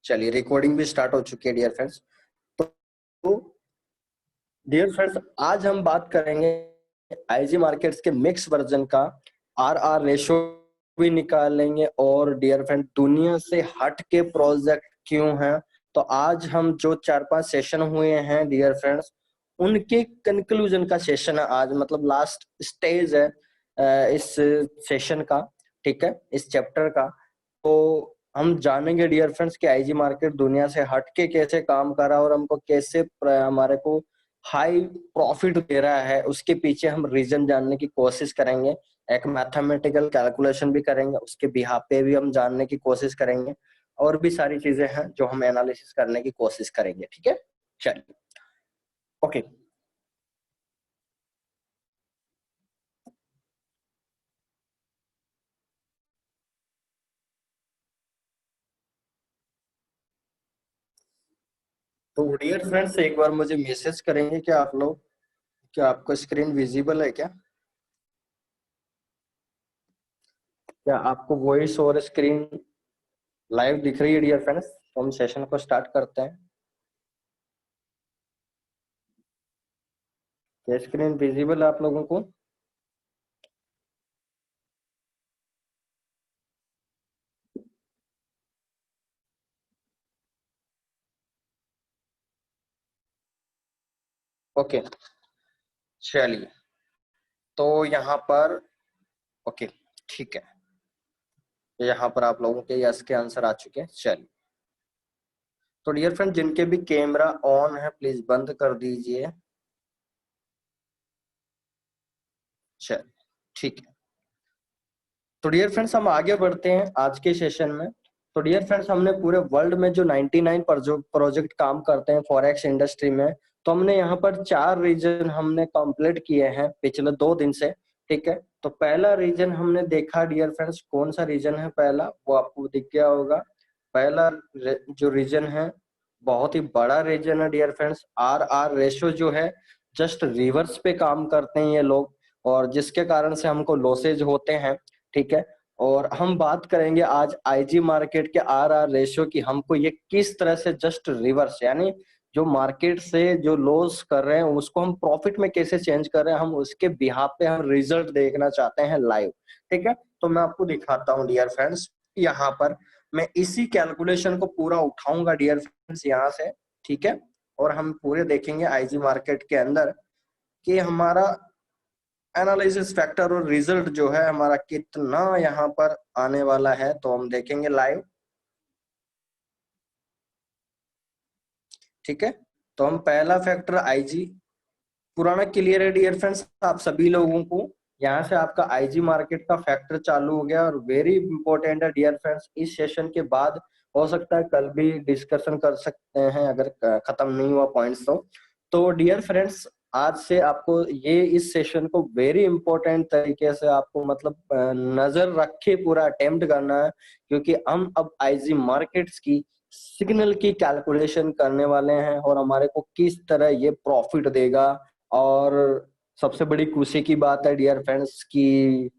चलिए रिकॉर्डिंग भी स्टार्ट हो चुकी है डियर फ्रेंड्स। तो डियर फ्रेंड्स आज हम बात करेंगे आईजी मार्केट्स के मिक्स वर्जन का आरआर रेशो भी निकालेंगे और डियर फ्रेंड दुनिया से हट के प्रोजेक्ट क्यों हैं। तो आज हम जो 4-5 सेशन हुए हैं डियर फ्रेंड्स उनके कंक्लूजन का सेशन है आज, मतलब लास्ट स्टेज है इस सेशन का, ठीक है, इस चैप्टर का। तो हम जानेंगे डियर फ्रेंड्स कि आईजी मार्केट दुनिया से हट के कैसे काम कर रहा है और हमको कैसे हमारे को हाई प्रॉफिट दे रहा है, उसके पीछे हम रीजन जानने की कोशिश करेंगे। एक मैथमेटिकल कैलकुलेशन भी करेंगे, उसके बिहाफ पे भी हम जानने की कोशिश करेंगे और भी सारी चीजें हैं जो हम एनालिसिस करने की कोशिश करेंगे। ठीक है, चलिए ओके। तो डियर फ्रेंड्स एक बार मुझे मैसेज करेंगे क्या आप लोग, क्या आपको स्क्रीन विजिबल है क्या? क्या आपको वॉइस और स्क्रीन लाइव दिख रही है डियर फ्रेंड्स? तो हम सेशन को स्टार्ट करते हैं। क्या स्क्रीन विजिबल है आप लोगों को? ओके चलिए, तो यहाँ पर ओके ठीक है, यहाँ पर आप लोगों के यस के आंसर आ चुके हैं। चलिए, तो डियर फ्रेंड जिनके भी कैमरा ऑन है प्लीज बंद कर दीजिए। चलिए ठीक है, तो डियर फ्रेंड्स हम आगे बढ़ते हैं आज के सेशन में। तो डियर फ्रेंड्स हमने पूरे वर्ल्ड में जो 99 प्रोजेक्ट काम करते हैं फॉरेक्स इंडस्ट्री में, तो हमने यहाँ पर 4 रीजन हमने कंप्लीट किए हैं पिछले 2 दिन से। ठीक है, तो पहला रीजन हमने देखा डियर फ्रेंड्स, कौन सा रीजन है पहला वो आपको दिख गया होगा। पहला जो रीजन है बहुत ही बड़ा रीजन है dear friends, R R ratio जो है जस्ट रिवर्स पे काम करते हैं ये लोग और जिसके कारण से हमको लॉसेज होते हैं। ठीक है, और हम बात करेंगे आज आईजी मार्केट के आर आर रेशियो की, हमको ये किस तरह से जस्ट रिवर्स यानी जो मार्केट से जो लॉस कर रहे हैं उसको हम प्रॉफिट में कैसे चेंज कर रहे हैं, हम उसके बिहाफ पे हम रिजल्ट देखना चाहते हैं लाइव। ठीक है, तो मैं आपको दिखाता हूँ डियर फ्रेंड्स, यहाँ पर मैं इसी कैलकुलेशन को पूरा उठाऊंगा डियर फ्रेंड्स यहाँ से। ठीक है, और हम पूरे देखेंगे आईजी मार्केट के अंदर कि हमारा एनालिसिस फैक्टर और रिजल्ट जो है हमारा कितना यहाँ पर आने वाला है, तो हम देखेंगे लाइव। ठीक है, तो हम पहला फैक्टर आईजी पुराना क्लियर है डियर फ्रेंड्स आप सभी लोगों को। यहाँ से आपका आईजी मार्केट का फैक्टर चालू हो गया और वेरी इंपॉर्टेंट है डियर फ्रेंड्स, इस सेशन के बाद हो सकता है कल भी डिस्कशन कर सकते हैं अगर खत्म नहीं हुआ पॉइंट्स तो डियर फ्रेंड्स आज से आपको ये इस सेशन को वेरी इंपॉर्टेंट तरीके से आपको मतलब नजर रख के पूरा अटेम्प्ट करना है, क्योंकि हम अब आईजी मार्केट्स की सिग्नल की कैलकुलेशन करने वाले हैं और हमारे को किस तरह ये प्रॉफिट देगा। और सबसे बड़ी खुशी की बात है डियर फ्रेंड्स की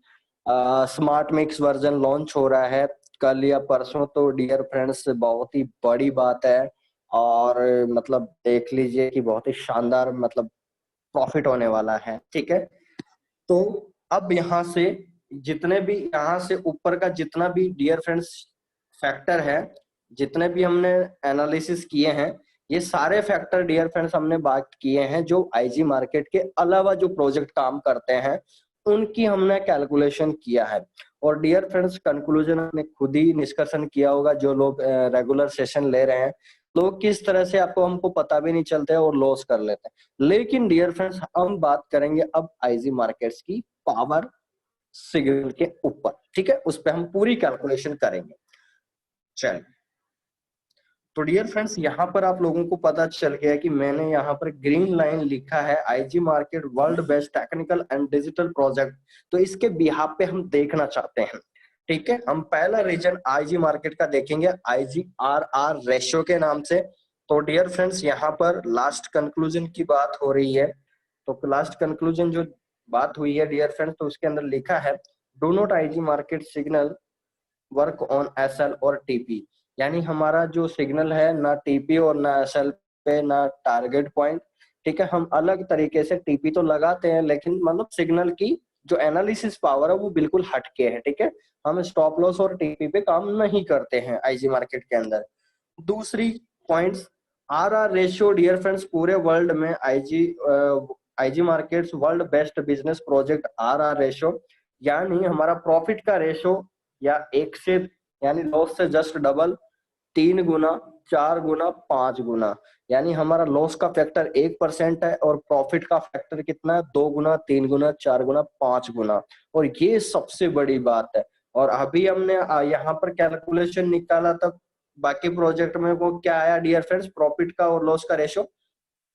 स्मार्ट मिक्स वर्जन लॉन्च हो रहा है कल या परसों, तो डियर फ्रेंड्स बहुत ही बड़ी बात है और मतलब देख लीजिए कि बहुत ही शानदार मतलब प्रॉफिट होने वाला है। ठीक है, तो अब यहाँ से जितने भी यहाँ से ऊपर का जितना भी डियर फ्रेंड्स फैक्टर है, जितने भी हमने एनालिसिस किए हैं, ये सारे फैक्टर डियर फ्रेंड्स हमने बात किए हैं जो आईजी मार्केट के अलावा जो प्रोजेक्ट काम करते हैं उनकी हमने कैलकुलेशन किया है। और डियर फ्रेंड्स कंक्लूजन हमने खुद ही निष्कर्षण किया होगा, जो लोग रेगुलर सेशन ले रहे हैं लोग किस तरह से आपको हमको पता भी नहीं चलता है और लॉस कर लेते हैं। लेकिन डियर फ्रेंड्स हम बात करेंगे अब आईजी मार्केट्स की पावर सिग्नल के ऊपर। ठीक है, उस पर हम पूरी कैलकुलेशन करेंगे। चलिए, तो डियर फ्रेंड्स यहाँ पर आप लोगों को पता चल गया कि मैंने यहाँ पर ग्रीन लाइन लिखा है IG market world best technical and digital project, तो इसके बिहाफ पे हम देखना चाहते हैं। ठीक है, हम पहला रीजन आईजी मार्केट का देखेंगे आईजी आर आर रेशियो के नाम से। तो डियर फ्रेंड्स यहाँ पर लास्ट कंक्लूजन की बात हो रही है, तो लास्ट कंक्लूजन जो बात हुई है डियर फ्रेंड्स, तो उसके अंदर लिखा है do not IG market signal work on SL और टीपी। यानी हमारा जो सिग्नल है ना टीपी और ना एसएल पे ना टारगेट पॉइंट, ठीक है। हम अलग तरीके से टीपी तो लगाते हैं, लेकिन मतलब सिग्नल की जो एनालिसिस पावर है वो बिल्कुल हटके है, ठीक है। हम स्टॉप लॉस और टीपी पे काम नहीं करते हैं आईजी मार्केट के अंदर। दूसरी points, R ratio dear friends, पूरे वर्ल्ड में IG markets world best business project R ratio, यानी हमारा प्रॉफिट का रेशियो या एक से, यानी लॉस से जस्ट डबल, 3 गुना, 4 गुना, 5 गुना। यानी हमारा लॉस का फैक्टर 1% है और प्रॉफिट का फैक्टर कितना है, 2 गुना, 3 गुना, 4 गुना, 5 गुना। और ये सबसे बड़ी बात है। और अभी हमने यहाँ पर कैलकुलेशन निकाला था बाकी प्रोजेक्ट में, वो क्या आया डियर फ्रेंड्स, प्रॉफिट का और लॉस का रेशो,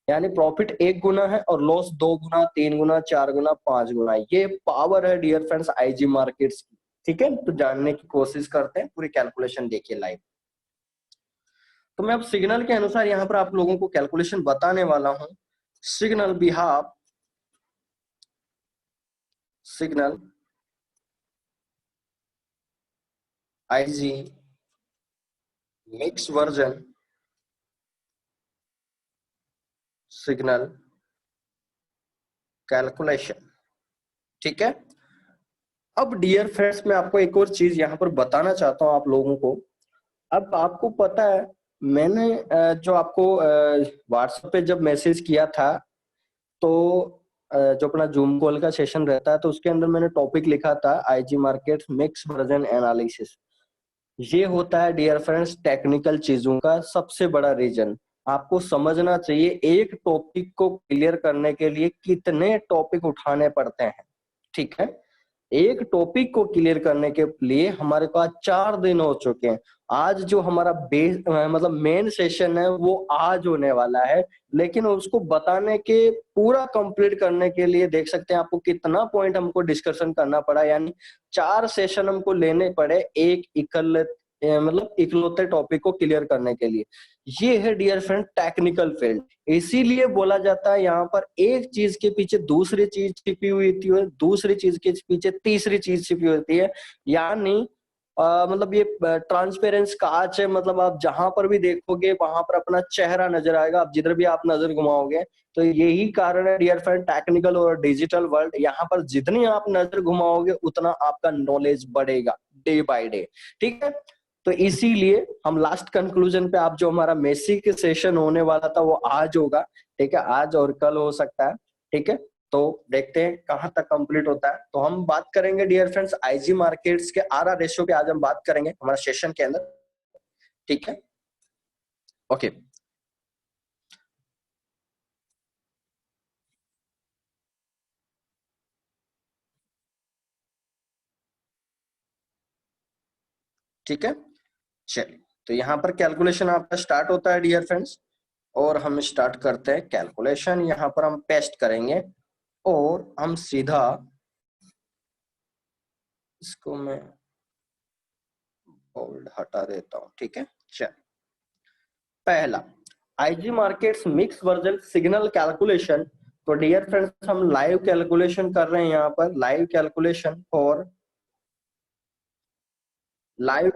यानी प्रॉफिट 1 गुना है और लॉस 2 गुना, 3 गुना, 4 गुना, 5 गुना। ये पावर है डियर फ्रेंड्स आईजी मार्केट्स की, ठीक है। तो जानने की कोशिश करते हैं, पूरी कैलकुलेशन देखिए लाइव। तो मैं अब सिग्नल के अनुसार यहाँ पर आप लोगों को कैलकुलेशन बताने वाला हूं। Signal behalf, signal IG mix version, signal calculation, ठीक है। अब डियर फ्रेंड्स मैं आपको एक और चीज यहाँ पर बताना चाहता हूँ आप लोगों को। अब आपको पता है, मैंने जो आपको व्हाट्सएप पे जब मैसेज किया था, तो जो अपना जूम कॉल का सेशन रहता है, तो उसके अंदर मैंने टॉपिक लिखा था IG market mix version analysis. ये होता है डियर फ्रेंड्स टेक्निकल चीजों का सबसे बड़ा रीजन। आपको समझना चाहिए एक टॉपिक को क्लियर करने के लिए कितने टॉपिक उठाने पड़ते हैं, ठीक है। एक टॉपिक को क्लियर करने के लिए हमारे पास 4 दिन हो चुके हैं। आज जो हमारा बेस मतलब मेन सेशन है वो आज होने वाला है, लेकिन उसको बताने के पूरा कंप्लीट करने के लिए देख सकते हैं आपको कितना पॉइंट हमको डिस्कशन करना पड़ा। यानी 4 सेशन हमको लेने पड़े एक मतलब इकलौते टॉपिक को क्लियर करने के लिए। ये है डियर फ्रेंड टेक्निकल फील्ड। इसीलिए बोला जाता है यहाँ पर एक चीज के पीछे दूसरी चीज छिपी हुई होती है, दूसरी चीज के पीछे तीसरी चीज छिपी होती है। यानी मतलब ये ट्रांसपेरेंस कांच है, मतलब आप जहां पर भी देखोगे वहां पर अपना चेहरा नजर आएगा, आप जिधर भी आप नजर घुमाओगे। तो यही कारण है डियर फ्रेंड टेक्निकल और डिजिटल वर्ल्ड, यहाँ पर जितनी आप नजर घुमाओगे उतना आपका नॉलेज बढ़ेगा डे बाय डे, ठीक है। तो इसीलिए हम लास्ट कंक्लूजन पे, आप जो हमारा मेसी के सेशन होने वाला था वो आज होगा, ठीक है। आज और कल हो सकता है, ठीक है। तो देखते हैं कहां तक कंप्लीट होता है। तो हम बात करेंगे डियर फ्रेंड्स आईजी मार्केट्स के आर रेशियो पे, आज हम बात करेंगे हमारा सेशन के अंदर, ठीक है। ओके, ठीक है। चलिए, तो यहाँ पर कैलकुलेशन आपका स्टार्ट होता है डियर फ्रेंड्स, और हम स्टार्ट करते हैं कैलकुलेशन। यहाँ पर हम पेस्ट करेंगे और हम सीधा इसको मैं बोल्ड हटा देता हूं, ठीक है। चल, पहला IG markets mix version signal calculation. तो डियर फ्रेंड्स हम लाइव कैलकुलेशन कर रहे हैं, यहाँ पर live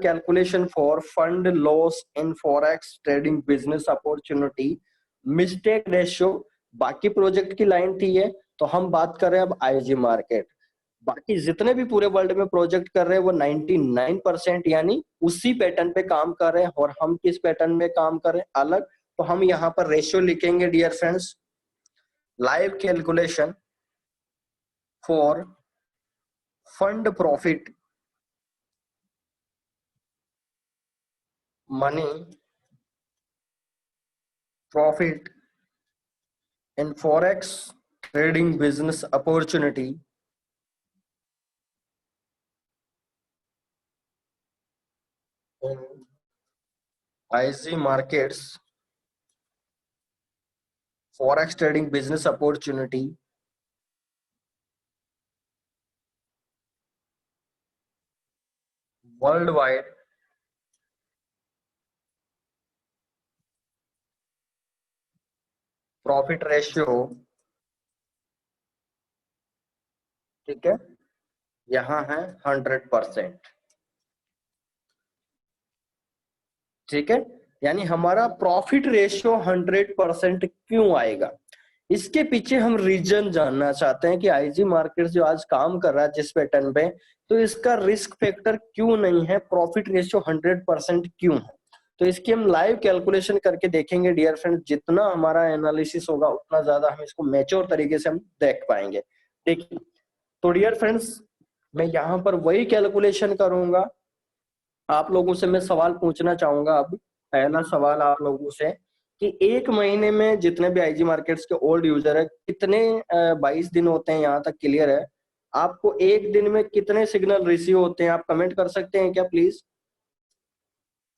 calculation for fund loss in forex trading business opportunity mistake ratio. बाकी प्रोजेक्ट की लाइन थी ये, तो हम बात कर रहे हैं अब आईजी मार्केट। बाकी जितने भी पूरे वर्ल्ड में प्रोजेक्ट कर रहे हैं वो 99% यानी उसी पैटर्न पे काम कर रहे हैं, और हम किस पैटर्न में काम कर रहे हैं अलग। तो हम यहाँ पर रेशियो लिखेंगे dear friends, live calculation for fund profit money profit in forex trading business opportunity in IG markets forex trading business opportunity worldwide profit ratio, ठीक है, यहाँ है 100%। ठीक है, यानी हमारा प्रॉफिट रेशियो 100% क्यों आएगा, इसके पीछे हम रीजन जानना चाहते हैं कि आईजी मार्केट जो आज काम कर रहा है जिस पैटर्न पे, तो इसका रिस्क फैक्टर क्यों नहीं है, प्रॉफिट रेशियो 100% क्यों है। तो इसकी हम लाइव कैलकुलेशन करके देखेंगे डियर फ्रेंड, जितना हमारा एनालिसिस होगा उतना ज्यादा हम इसको मैच्योर तरीके से हम देख पाएंगे। देखिए, तो डियर फ्रेंड्स मैं यहाँ पर वही कैलकुलेशन करूंगा। आप लोगों से मैं सवाल पूछना चाहूंगा। अब पहला सवाल आप लोगों से कि एक महीने में जितने भी आईजी मार्केट्स के ओल्ड यूजर है कितने 22 दिन होते हैं, यहाँ तक क्लियर है। आपको एक दिन में कितने सिग्नल रिसीव होते हैं, आप कमेंट कर सकते हैं क्या प्लीज।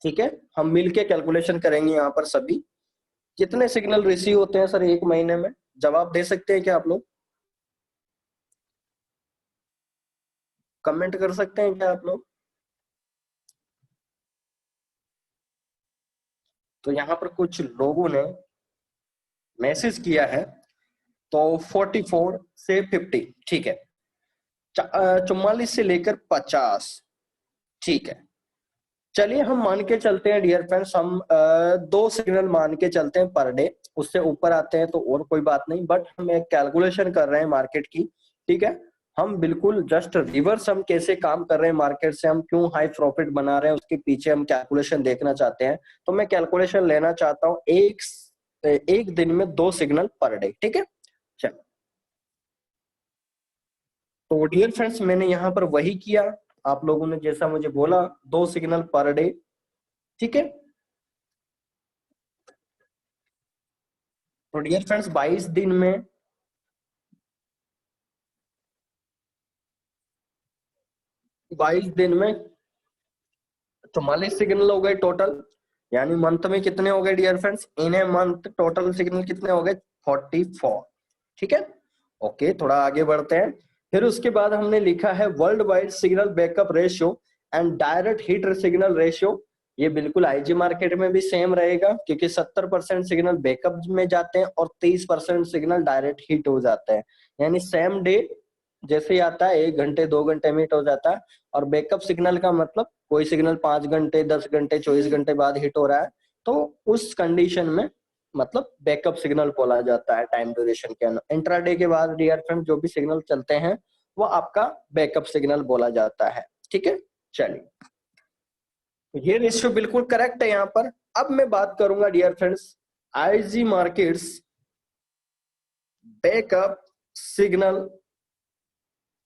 ठीक है, हम मिलके कैलकुलेशन करेंगे यहाँ पर सभी, कितने सिग्नल रिसीव होते हैं सर एक महीने में, जवाब दे सकते हैं क्या आप लोग, कमेंट कर सकते हैं क्या आप लोग। तो यहाँ पर कुछ लोगों ने मैसेज किया है, तो 44 से 50, ठीक है, 44 से लेकर 50, ठीक है। चलिए हम मान के चलते हैं डियर फ्रेंड्स, हम 2 सिग्नल मान के चलते हैं पर डे, उससे ऊपर आते हैं तो और कोई बात नहीं, बट हम एक कैलकुलेशन कर रहे हैं मार्केट की। ठीक है, हम बिल्कुल जस्ट रिवर्स हम कैसे काम कर रहे हैं मार्केट से, हम क्यों हाई प्रॉफिट बना रहे हैं उसके पीछे हम कैलकुलेशन देखना चाहते हैं। तो मैं कैलकुलेशन लेना चाहता हूँ एक दिन में 2 सिग्नल पर डे। ठीक है, चलो तो डियर फ्रेंड्स मैंने यहाँ पर वही किया, आप लोगों ने जैसा मुझे बोला, 2 सिग्नल पर डे। ठीक है, तो डियर फ्रेंड्स 22 दिन में 44 सिग्नल हो गए टोटल, यानी मंथ में कितने हो गए dear friends, in a month total signal कितने हो गए, 44। ठीक है, ओके थोड़ा आगे बढ़ते हैं। फिर उसके बाद हमने लिखा है world wide signal backup ratio and direct hit signal ratio. ये बिल्कुल आईजी मार्केट में भी सेम रहेगा, क्योंकि 70% सिग्नल बैकअप में जाते हैं और 30% सिग्नल डायरेक्ट हिट हो जाते हैं, यानी सेम डे जैसे ही आता है 1 घंटे 2 घंटे में हिट हो जाता है। और बैकअप सिग्नल का मतलब कोई सिग्नल 5 घंटे 10 घंटे 24 घंटे बाद हिट हो रहा है, तो उस कंडीशन में मतलब बैकअप सिग्नल बोला जाता है टाइम ड्यूरेशन के अंदर। इंट्राडे के बाद डियर फ्रेंड जो भी सिग्नल चलते हैं वो आपका बैकअप सिग्नल बोला जाता है। ठीक है, चलिए ये रेशियो बिल्कुल करेक्ट है यहाँ पर। अब मैं बात करूंगा dear friends IG markets backup signal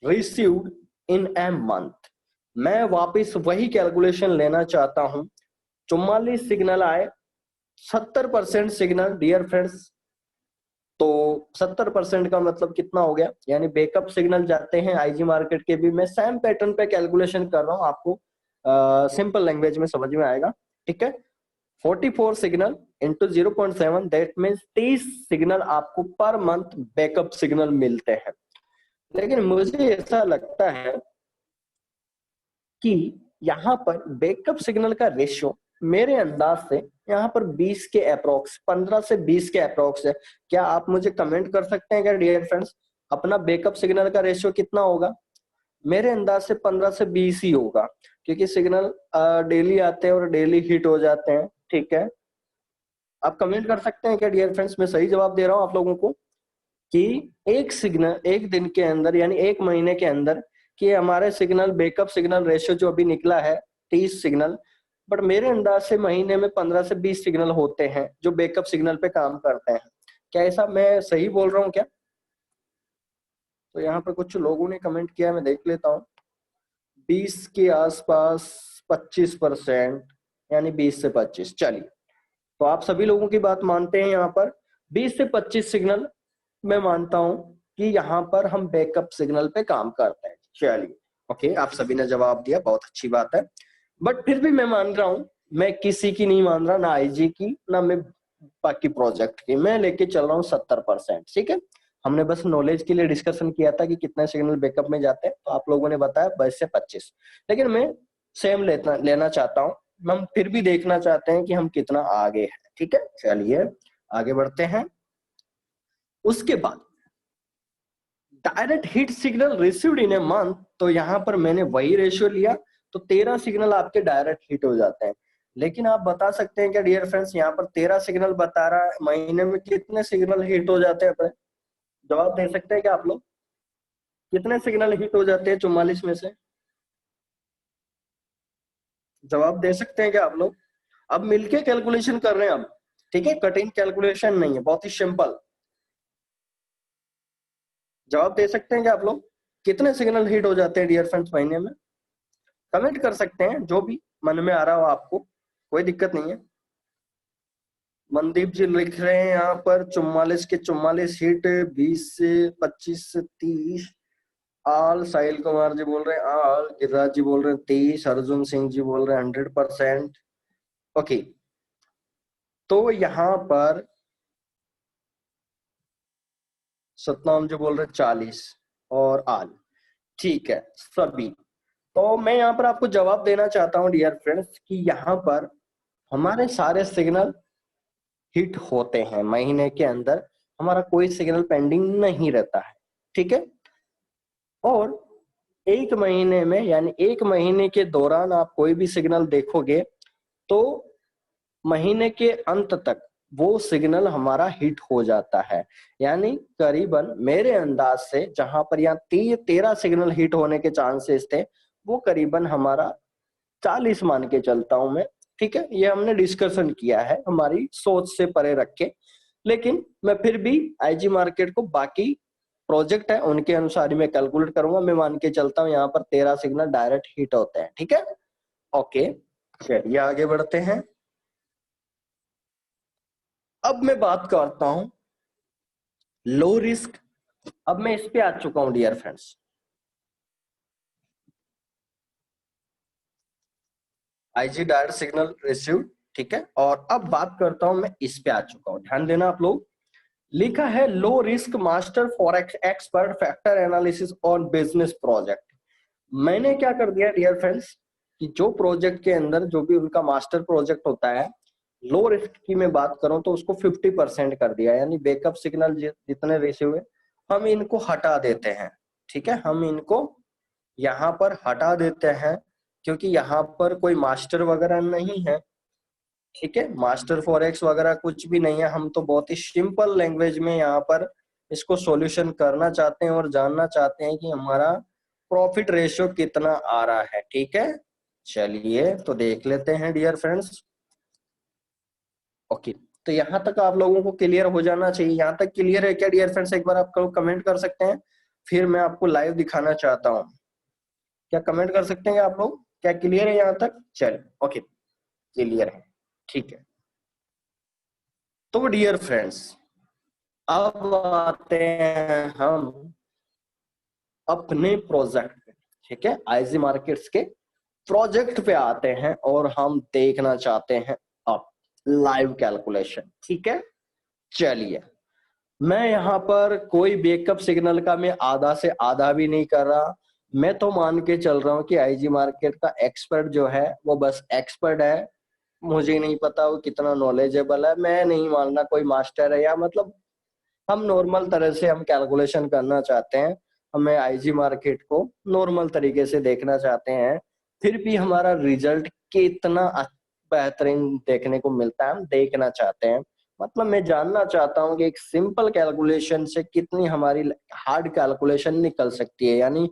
received in a month. मैं वापस वही कैलकुलेशन लेना चाहता हूं। 44 सिग्नल आए, 70% सिग्नल डियर फ्रेंड्स, तो 70% का मतलब कितना हो गया, यानी बैकअप सिग्नल जाते हैं आईजी मार्केट के भी। मैं सेम पैटर्न पे कैलकुलेशन कर रहा हूं, आपको सिंपल लैंग्वेज में समझ में आएगा। ठीक है, 44 signal into 0.7 that means 30 signal आपको पर मंथ बैकअप सिग्नल मिलते हैं। लेकिन मुझे ऐसा लगता है कि यहाँ पर बैकअप सिग्नल का रेशियो मेरे अंदाज से यहाँ पर 20 के अप्रोक्स, 15 से 20 के अप्रोक्स है। क्या आप मुझे कमेंट कर सकते हैं क्या डियर फ्रेंड्स, अपना बैकअप सिग्नल का रेशियो कितना होगा। मेरे अंदाज से 15 से 20 ही होगा, क्योंकि सिग्नल डेली आते हैं और डेली हिट हो जाते हैं। ठीक है, आप कमेंट कर सकते हैं क्या डियर फ्रेंड्स, मैं सही जवाब दे रहा हूँ आप लोगों को कि एक सिग्नल एक दिन के अंदर यानी एक महीने के अंदर कि हमारे सिग्नल बैकअप सिग्नल रेशियो जो अभी निकला है 30 सिग्नल, बट मेरे अंदाज से महीने में 15 से 20 सिग्नल होते हैं जो बैकअप सिग्नल पे काम करते हैं। क्या ऐसा मैं सही बोल रहा हूँ क्या। तो यहाँ पर कुछ लोगों ने कमेंट किया, मैं देख लेता हूँ। 20 के आसपास, 25%, यानी 20 से 25। चलिए, तो आप सभी लोगों की बात मानते हैं यहाँ पर 20 से 25 सिग्नल मैं मानता हूं कि यहाँ पर हम बैकअप सिग्नल पे काम करते हैं। चलिए ओके, आप सभी ने जवाब दिया, बहुत अच्छी बात है। बट फिर भी मैं मान रहा हूं, मैं किसी की नहीं मान रहा, ना आईजी की ना मैं बाकी प्रोजेक्ट की, मैं लेके चल रहा हूँ 70%। ठीक है, हमने बस नॉलेज के लिए डिस्कशन किया था कि कितने सिग्नल बैकअप में जाते हैं, तो आप लोगों ने बताया 22 से 25, लेकिन मैं सेम लेना चाहता हूँ। हम फिर भी देखना चाहते हैं कि हम कितना आगे हैं। ठीक है, चलिए आगे बढ़ते हैं। उसके बाद direct hit signal received in a month, तो यहां पर मैंने वही रेशियो लिया, तो 13 सिग्नल आपके डायरेक्ट हिट हो जाते हैं। लेकिन आप बता सकते हैं क्या डियर फ्रेंड्स, यहाँ पर 13 सिग्नल बता रहा है, महीने में कितने सिग्नल हिट हो जाते हैं अपने? जवाब दे सकते हैं क्या आप लोग? कितने सिग्नल हिट हो जाते हैं 44 में से? जवाब दे सकते हैं क्या आप लोग? अब मिलके कैलकुलेशन कर रहे हैं हम, ठीक है, कठिन कैलकुलेशन नहीं है, बहुत ही सिंपल। जवाब दे सकते हैं क्या आप लोग? कितने सिग्नल हिट हो जाते हैं डियर फ्रेंड्स महीने में? कमेंट कर सकते हैं, जो भी मन में आ रहा हो आपको, कोई दिक्कत नहीं है। मनदीप जी लिख रहे हैं यहाँ पर 44 के 44 हिट, 20 से 25 से 30 आल। साहिल कुमार जी बोल रहे हैं आल। गिरिराज जी बोल रहे हैं 30। अर्जुन सिंह जी बोल रहे हैं 100%। ओके, तो यहाँ पर सतनाम जी बोल रहे हैं 40 और आल। ठीक है सभी। तो मैं यहाँ पर आपको जवाब देना चाहता हूँ डियर फ्रेंड्स कि यहाँ पर हमारे सारे सिग्नल हिट होते हैं महीने के अंदर, हमारा कोई सिग्नल पेंडिंग नहीं रहता है, ठीक है। और एक महीने में यानी एक महीने के दौरान आप कोई भी सिग्नल देखोगे तो महीने के अंत तक वो सिग्नल हमारा हिट हो जाता है। यानी करीबन मेरे अंदाज से जहां पर यहाँ 13 सिग्नल हिट होने के चांसेस थे, वो करीबन हमारा 40 मान के चलता हूं मैं, ठीक है। ये हमने डिस्कशन किया है हमारी सोच से परे रख के, लेकिन मैं फिर भी आईजी मार्केट को बाकी प्रोजेक्ट है उनके अनुसार ही मैं कैलकुलेट करूंगा। मैं मान के चलता हूँ यहाँ पर 13 सिग्नल डायरेक्ट हिट होते हैं, ठीक है। ओके, चलिए आगे बढ़ते हैं। अब मैं बात करता हूं लो रिस्क। अब मैं इस पे आ चुका हूं dear friends, IG direct signal received, ठीक है। और अब बात करता हूं मैं इस पे आ चुका हूं, ध्यान देना आप लोग। लिखा है low risk master forex expert factor analysis on business project. मैंने क्या कर दिया डियर फ्रेंड्स कि जो प्रोजेक्ट के अंदर जो भी उनका मास्टर प्रोजेक्ट होता है, लो रिस्क की मैं बात करूं तो उसको 50% कर दिया, यानी बैकअप सिग्नल जितने रिसीव हुए हम इनको हटा देते हैं, ठीक है। हम इनको यहाँ पर हटा देते हैं क्योंकि यहाँ पर कोई मास्टर वगैरह नहीं है, ठीक है। मास्टर फॉरेक्स वगैरह कुछ भी नहीं है। हम तो बहुत ही सिंपल लैंग्वेज में यहाँ पर इसको सॉल्यूशन करना चाहते हैं और जानना चाहते हैं कि हमारा प्रॉफिट रेशियो कितना आ रहा है, ठीक है। चलिए तो देख लेते हैं डियर फ्रेंड्स। ओके, तो यहाँ तक आप लोगों को क्लियर हो जाना चाहिए। यहाँ तक क्लियर है क्या डियर फ्रेंड्स? एक बार आप कमेंट कर सकते हैं, फिर मैं आपको लाइव दिखाना चाहता हूँ। क्या कमेंट कर सकते हैं आप लोग? क्या क्लियर है यहाँ तक? चलिए ओके, क्लियर है, ठीक है। तो डियर फ्रेंड्स अब आते हैं हम अपने प्रोजेक्ट पे, ठीक है। आईजी मार्केट्स के प्रोजेक्ट पे आते हैं और हम देखना चाहते हैं अब लाइव कैलकुलेशन, ठीक है। चलिए, मैं यहाँ पर कोई बैकअप सिग्नल का मैं आधा से आधा भी नहीं कर रहा। मैं तो मान के चल रहा हूँ कि आईजी मार्केट का एक्सपर्ट जो है वो बस एक्सपर्ट है। मुझे नहीं पता वो कितना नॉलेजेबल है, मैं नहीं मानना कोई मास्टर है, या मतलब हम नॉर्मल तरह से हम कैलकुलेशन करना चाहते हैं। हमें आईजी मार्केट को नॉर्मल तरीके से देखना चाहते हैं, फिर भी हमारा रिजल्ट कितना बेहतरीन देखने को मिलता है हम देखना चाहते हैं। मतलब मैं जानना चाहता हूँ कि एक सिंपल कैलकुलेशन से कितनी हमारी हार्ड कैलकुलेशन निकल सकती है, यानी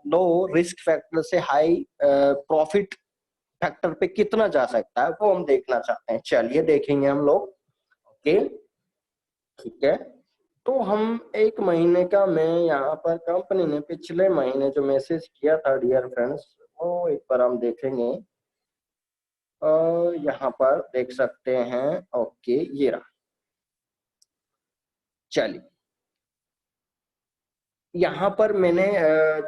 लो रिस्क फैक्टर से हाई प्रॉफिट फैक्टर पे कितना जा सकता है, वो हम देखना चाहते हैं। चलिए देखेंगे हम लोग, ओके, ठीक है। तो हम एक महीने का, मैं यहाँ पर कंपनी ने पिछले महीने जो मैसेज किया था डियर फ्रेंड्स, वो एक बार हम देखेंगे। यहाँ पर देख सकते हैं, ओके ये रहा। चलिए, यहाँ पर मैंने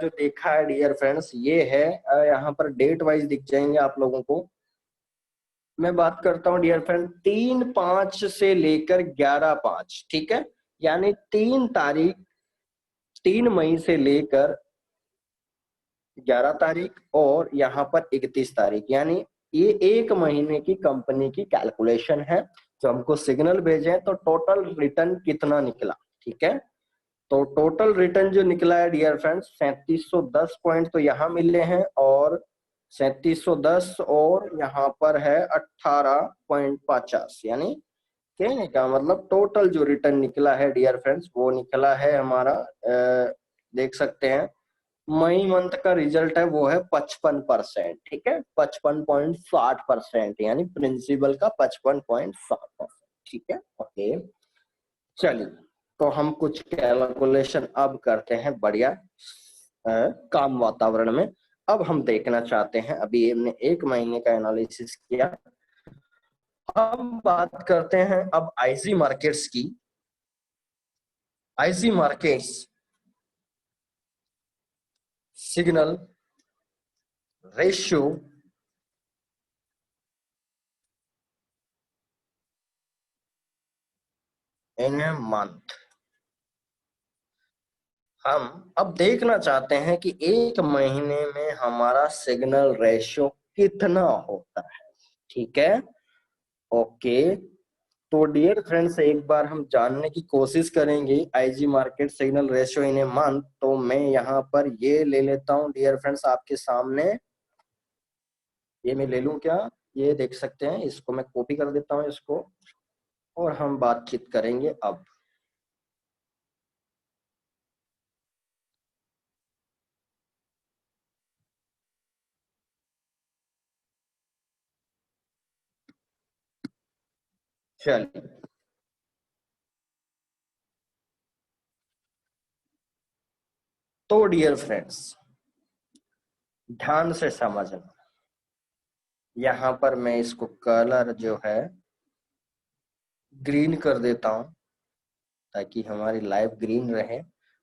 जो देखा है डियर फ्रेंड्स ये है, यहाँ पर डेट वाइज दिख जाएंगे आप लोगों को। मैं बात करता हूँ डियर फ्रेंड 3/5 से लेकर 11/5, ठीक है। यानी 3 तारीख, 3 मई से लेकर 11 तारीख और यहाँ पर 31 तारीख, यानी ये एक महीने की कंपनी की कैलकुलेशन है जो हमको सिग्नल भेजे। तो टोटल रिटर्न कितना निकला, ठीक है। तो टोटल रिटर्न जो निकला है डियर फ्रेंड्स 3710 पॉइंट तो यहाँ मिले हैं, और 3710 और यहाँ पर है 18.50, यानी कहने का मतलब टोटल जो रिटर्न निकला है डियर फ्रेंड्स वो निकला है हमारा देख सकते हैं मई मंथ का रिजल्ट है वो है 55%। ठीक है, 55.60%, यानी प्रिंसिपल का 55.60%। ठीक है, ओके। चलिए, तो हम कुछ कैलकुलेशन अब करते हैं बढ़िया काम वातावरण में। अब हम देखना चाहते हैं, अभी हमने एक महीने का एनालिसिस किया, अब बात करते हैं अब आईजी मार्केट्स की। IG markets signal ratio in a month. हम अब देखना चाहते हैं कि एक महीने में हमारा सिग्नल रेशियो कितना होता है। ठीक है, ओके। तो डियर फ्रेंड्स, एक बार हम जानने की कोशिश करेंगे IG market signal ratio in a month. तो मैं यहाँ पर ये ले लेता हूँ डियर फ्रेंड्स आपके सामने, ये मैं ले लूं क्या, ये देख सकते हैं, इसको मैं कॉपी कर देता हूँ इसको, और हम बातचीत करेंगे अब। चलिए, तो डियर फ्रेंड्स ध्यान से समझना, यहाँ पर मैं इसको कलर जो है ग्रीन कर देता हूँ ताकि हमारी लाइफ ग्रीन रहे,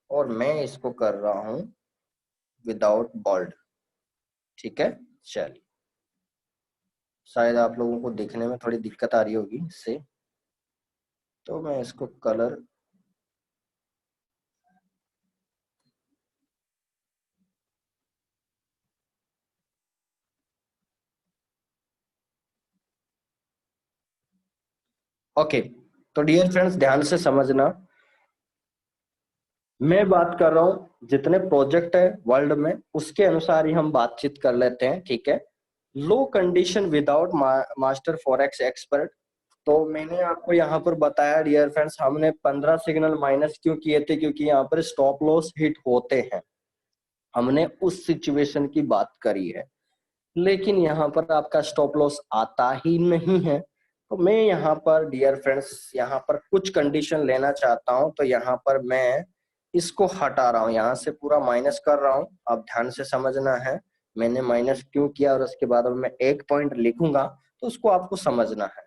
और मैं इसको कर रहा हूँ विदाउट बोल्ड। ठीक है, चलिए, शायद आप लोगों को दिखने में थोड़ी दिक्कत आ रही होगी इससे, तो मैं इसको कलर ओके। तो डियर फ्रेंड्स ध्यान से समझना, मैं बात कर रहा हूं जितने प्रोजेक्ट है वर्ल्ड में उसके अनुसार ही हम बातचीत कर लेते हैं। ठीक है, low condition without master forex expert. तो मैंने आपको यहाँ पर बताया डियर फ्रेंड्स, हमने 15 सिग्नल माइनस क्यों किए थे, क्योंकि यहाँ पर स्टॉप लॉस हिट होते हैं, हमने उस सिचुएशन की बात करी है। लेकिन यहाँ पर आपका स्टॉप लॉस आता ही नहीं है, तो मैं यहाँ पर डियर फ्रेंड्स यहाँ पर कुछ कंडीशन लेना चाहता हूँ। तो यहाँ पर मैं इसको हटा रहा हूँ, यहाँ से पूरा माइनस कर रहा हूँ। अब ध्यान से समझना है मैंने माइनस क्यों किया, और उसके बाद अब मैं एक पॉइंट लिखूंगा तो उसको आपको समझना है।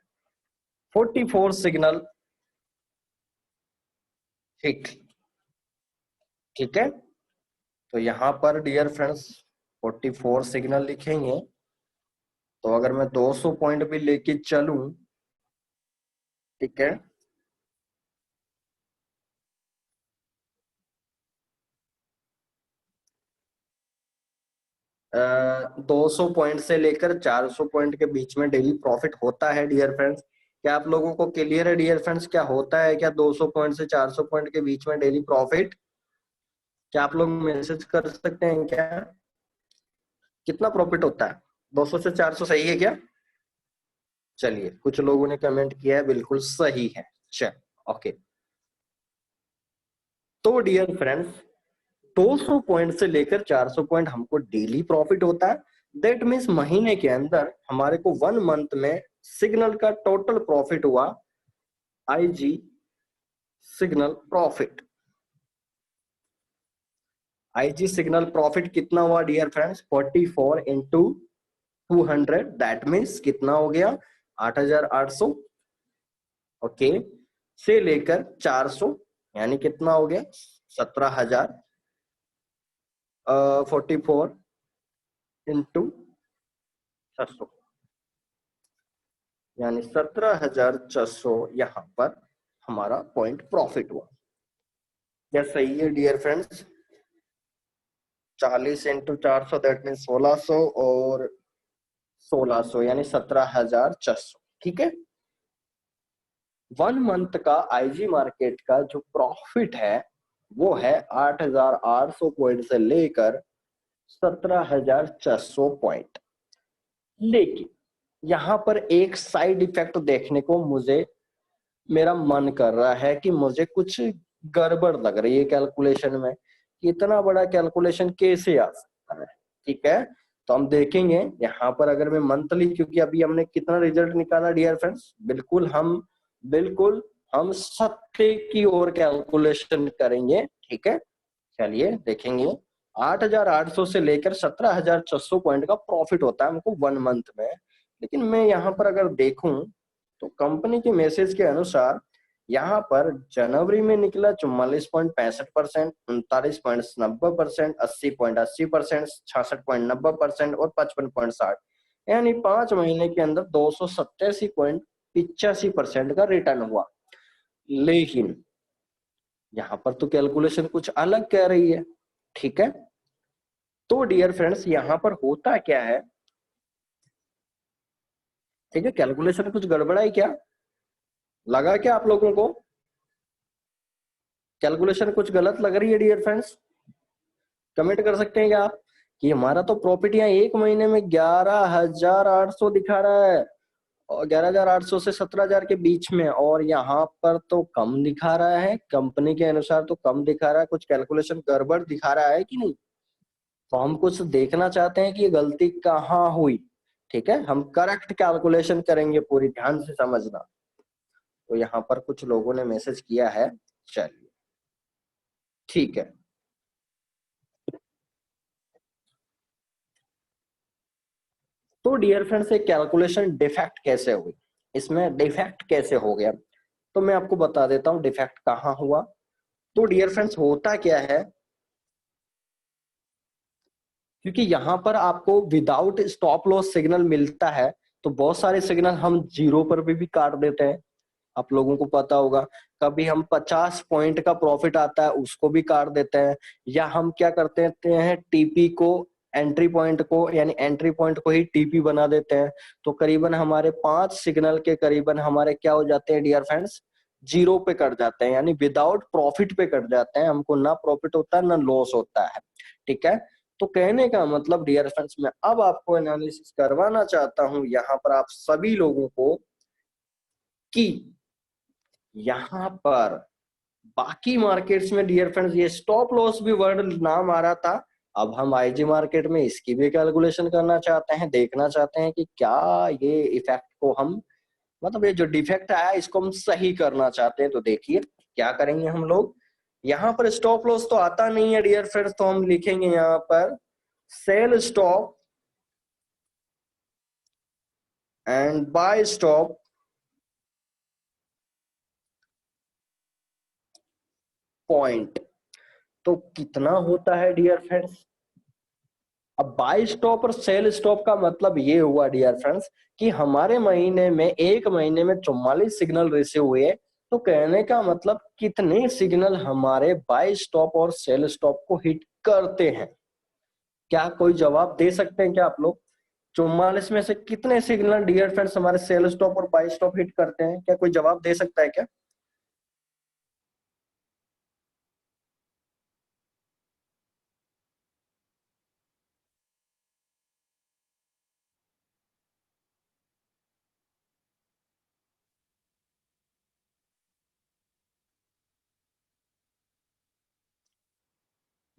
44 सिग्नल हिट। ठीक है, तो यहाँ पर डियर फ्रेंड्स 44 सिग्नल लिखेंगे, तो अगर मैं 200 पॉइंट भी लेके चलूं, ठीक है, 200 पॉइंट से लेकर 400 पॉइंट के बीच में डेली प्रॉफिट होता है डियर फ्रेंड्स। क्या आप लोगों को क्लियर है डियर फ्रेंड्स, क्या होता है क्या 200 पॉइंट से 400 पॉइंट के बीच में डेली प्रॉफिट? क्या आप लोग मैसेज कर सकते हैं क्या, कितना प्रॉफिट होता है? 200 से 400 सही है क्या? चलिए, कुछ लोगों ने कमेंट किया है बिल्कुल सही है। चल, ओके। तो डियर फ्रेंड्स 200 पॉइंट से लेकर 400 पॉइंट हमको डेली प्रॉफिट होता है। दैट मीन्स महीने के अंदर हमारे को 1 मंथ में सिग्नल का टोटल प्रॉफिट हुआ IG signal profit. IG signal profit कितना हुआ dear friends? 44 into 200, that means कितना हो गया? 8800। ओके, से लेकर 400 यानी कितना हो गया? 17,000। 44 इंटू 600 यानी 17,600 यहाँ पर हमारा पॉइंट प्रॉफिट हुआ। क्या सही है dear friends? 40 into 400 that mean 1600, और 1600 यानी 17,600। ठीक है, 1 मंथ का आईजी मार्केट का जो प्रॉफिट है वो है 8,800 पॉइंट से लेकर 17,600 पॉइंट। लेकिन यहाँ पर एक साइड इफेक्ट देखने को मुझे मेरा मन कर रहा है कि मुझे कुछ गड़बड़ लग रही है कैलकुलेशन में, कि इतना बड़ा कैलकुलेशन कैसे आ सकता है। ठीक है, तो हम देखेंगे यहाँ पर अगर मैं मंथली, क्योंकि अभी हमने कितना रिजल्ट निकाला डियर फ्रेंड्स, बिल्कुल हम सत्य की ओर कैलकुलेशन करेंगे। ठीक है, चलिए देखेंगे। 8,800 से लेकर 17,600 पॉइंट का प्रॉफिट होता है हमको 1 मंथ में। लेकिन मैं यहाँ पर अगर देखूं तो कंपनी के मैसेज के अनुसार यहाँ पर जनवरी में निकला 44.65%, 39.90%, 80.80%, 66.90% और 55.60, यानी 5 महीने के अंदर 287.85% का रिटर्न हुआ। लेकिन यहाँ पर तो कैलकुलेशन कुछ अलग कह रही है। ठीक है, तो डियर फ्रेंड्स यहाँ पर होता क्या है, ठीक है, कैलकुलेशन कुछ गड़बड़ा है क्या, लगा क्या आप लोगों को कैलकुलेशन कुछ गलत लग रही है डियर फ्रेंड्स? कमेंट कर सकते हैं क्या आप कि हमारा तो प्रॉफिट यहाँ 1 महीने में 11,800 दिखा रहा है, और 11,800 से 17,000 के बीच में, और यहाँ पर तो कम दिखा रहा है, कंपनी के अनुसार तो कम दिखा रहा है, कुछ कैलकुलेशन गड़बड़ दिखा रहा है कि नहीं? तो हम कुछ देखना चाहते हैं कि ये गलती कहाँ हुई। ठीक है, हम करेक्ट कैलकुलेशन करेंगे, पूरी ध्यान से समझना। तो यहाँ पर कुछ लोगों ने मैसेज किया है, चलिए ठीक है। तो डियर फ्रेंड्स, एक कैलकुलेशन डिफेक्ट कैसे हुई, इसमें डिफेक्ट कैसे हो गया, तो मैं आपको बता देता हूँ डिफेक्ट कहाँ हुआ। तो डियर फ्रेंड्स होता क्या है, क्योंकि यहाँ पर आपको विदाउट स्टॉप लॉस सिग्नल मिलता है, तो बहुत सारे सिग्नल हम जीरो पर भी काट देते हैं। आप लोगों को पता होगा, कभी हम 50 पॉइंट का प्रॉफिट आता है उसको भी काट देते हैं, या हम क्या करते हैं टीपी को, एंट्री पॉइंट को, यानी एंट्री पॉइंट को ही टीपी बना देते हैं। तो करीबन हमारे 5 सिग्नल के करीबन हमारे क्या हो जाते हैं डियर फ्रेंड्स, जीरो पे कट जाते हैं, यानी विदाउट प्रॉफिट पे कट जाते हैं, हमको ना प्रॉफिट होता है ना लॉस होता है। ठीक है, तो कहने का मतलब डियर फ्रेंड्स, मैं अब आपको एनालिसिस करवाना चाहता हूं यहाँ पर आप सभी लोगों को, कि यहाँ पर बाकी मार्केट्स में डियर फ्रेंड्स ये स्टॉप लॉस भी वर्ड नाम आ रहा था, अब हम आईजी मार्केट में इसकी भी कैलकुलेशन करना चाहते हैं, देखना चाहते हैं कि क्या ये इफेक्ट को हम, मतलब ये जो डिफेक्ट आया इसको हम सही करना चाहते हैं। तो देखिए क्या करेंगे हम लोग, यहाँ पर स्टॉप लॉस तो आता नहीं है डियर फ्रेंड्स, तो हम लिखेंगे यहाँ पर sell stop and buy stop point. तो कितना होता है डियर फ्रेंड्स, अब बाय स्टॉप और सेल स्टॉप का मतलब ये हुआ डियर फ्रेंड्स कि हमारे महीने में, 1 महीने में 44 सिग्नल रिसीव हुए, तो कहने का मतलब कितने सिग्नल हमारे बाय स्टॉप और सेल स्टॉप को हिट करते हैं। क्या कोई जवाब दे सकते हैं क्या आप लोग? 44 में से कितने सिग्नल डियर फ्रेंड्स हमारे सेल स्टॉप और बाय स्टॉप हिट करते हैं, क्या कोई जवाब दे सकता है क्या?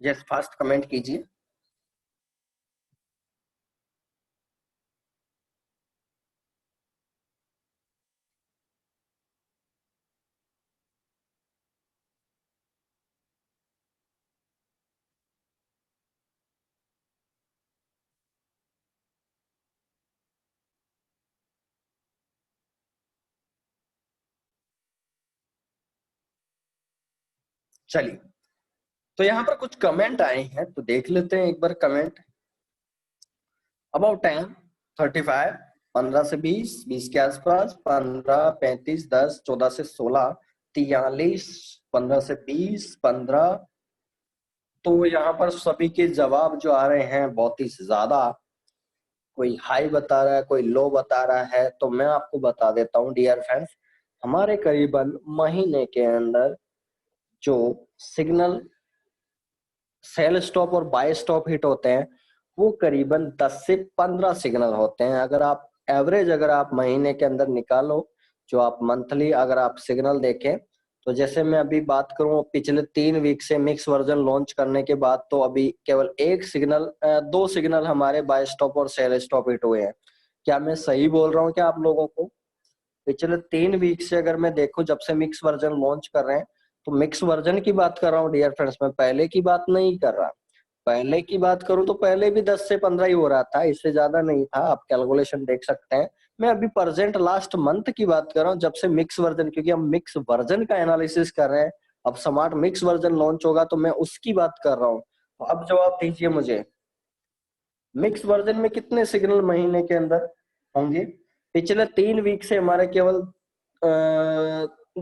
यस, फास्ट कमेंट कीजिए। चलिए, तो यहाँ पर कुछ कमेंट आए हैं तो देख लेते हैं एक बार कमेंट। अबाउट टाइम 35, 15 से 20, 20 के आसपास, 15, 35, 10, 14 से 16, 43, 15 से 20, 15। तो यहाँ पर सभी के जवाब जो आ रहे हैं बहुत ही ज्यादा, कोई हाई बता रहा है, कोई लो बता रहा है। तो मैं आपको बता देता हूँ डियर फ्रेंड्स, हमारे करीबन महीने के अंदर जो सिग्नल सेल स्टॉप और बाय स्टॉप हिट होते हैं वो करीबन 10 से 15 सिग्नल होते हैं। अगर आप एवरेज अगर आप महीने के अंदर निकालो, जो आप मंथली अगर आप सिग्नल देखें, तो जैसे मैं अभी बात करूं पिछले 3 वीक से मिक्स वर्जन लॉन्च करने के बाद, तो अभी केवल एक सिग्नल 2 सिग्नल हमारे बाय स्टॉप और सेल स्टॉप हिट हुए हैं। क्या मैं सही बोल रहा हूँ क्या आप लोगों को? पिछले 3 वीक से अगर मैं देखूं, जब से मिक्स वर्जन लॉन्च कर रहे हैं, तो मिक्स वर्जन की बात कर रहा हूँ डियर फ्रेंड्स, मैं पहले की बात नहीं कर रहा। पहले की बात करूं तो पहले भी 10 से 15 ही हो रहा था, इससे ज्यादा नहीं था, आप कैलकुलेशन देख सकते हैं। मैं अभी प्रेजेंट लास्ट मंथ की बात कर रहा हूँ, जब से मिक्स वर्जन, क्योंकि हम मिक्स वर्जन का एनालिसिस कर रहे हैं, अब स्मार्ट मिक्स वर्जन लॉन्च होगा तो मैं उसकी बात कर रहा हूँ। तो अब जवाब दीजिए मुझे, मिक्स वर्जन में कितने सिग्नल महीने के अंदर होंगे? पिछले 3 वीक से हमारे केवल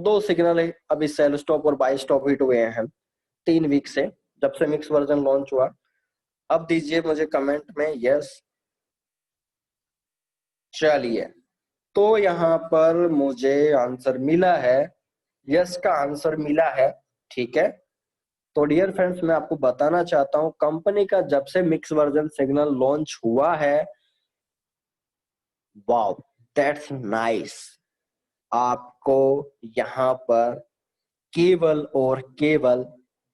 2 सिग्नल है अभी सेल स्टॉप और बाय स्टॉप हिट हुए हैं 3 वीक से, जब से मिक्स वर्जन लॉन्च हुआ। अब दीजिए मुझे कमेंट में यस। चलिए, तो यहाँ पर मुझे आंसर मिला है, यस का आंसर मिला है, ठीक है। तो डियर फ्रेंड्स, मैं आपको बताना चाहता हूँ, कंपनी का जब से मिक्स वर्जन सिग्नल लॉन्च हुआ है, वाओ दैट्स नाइस, आपको यहाँ पर केवल और केवल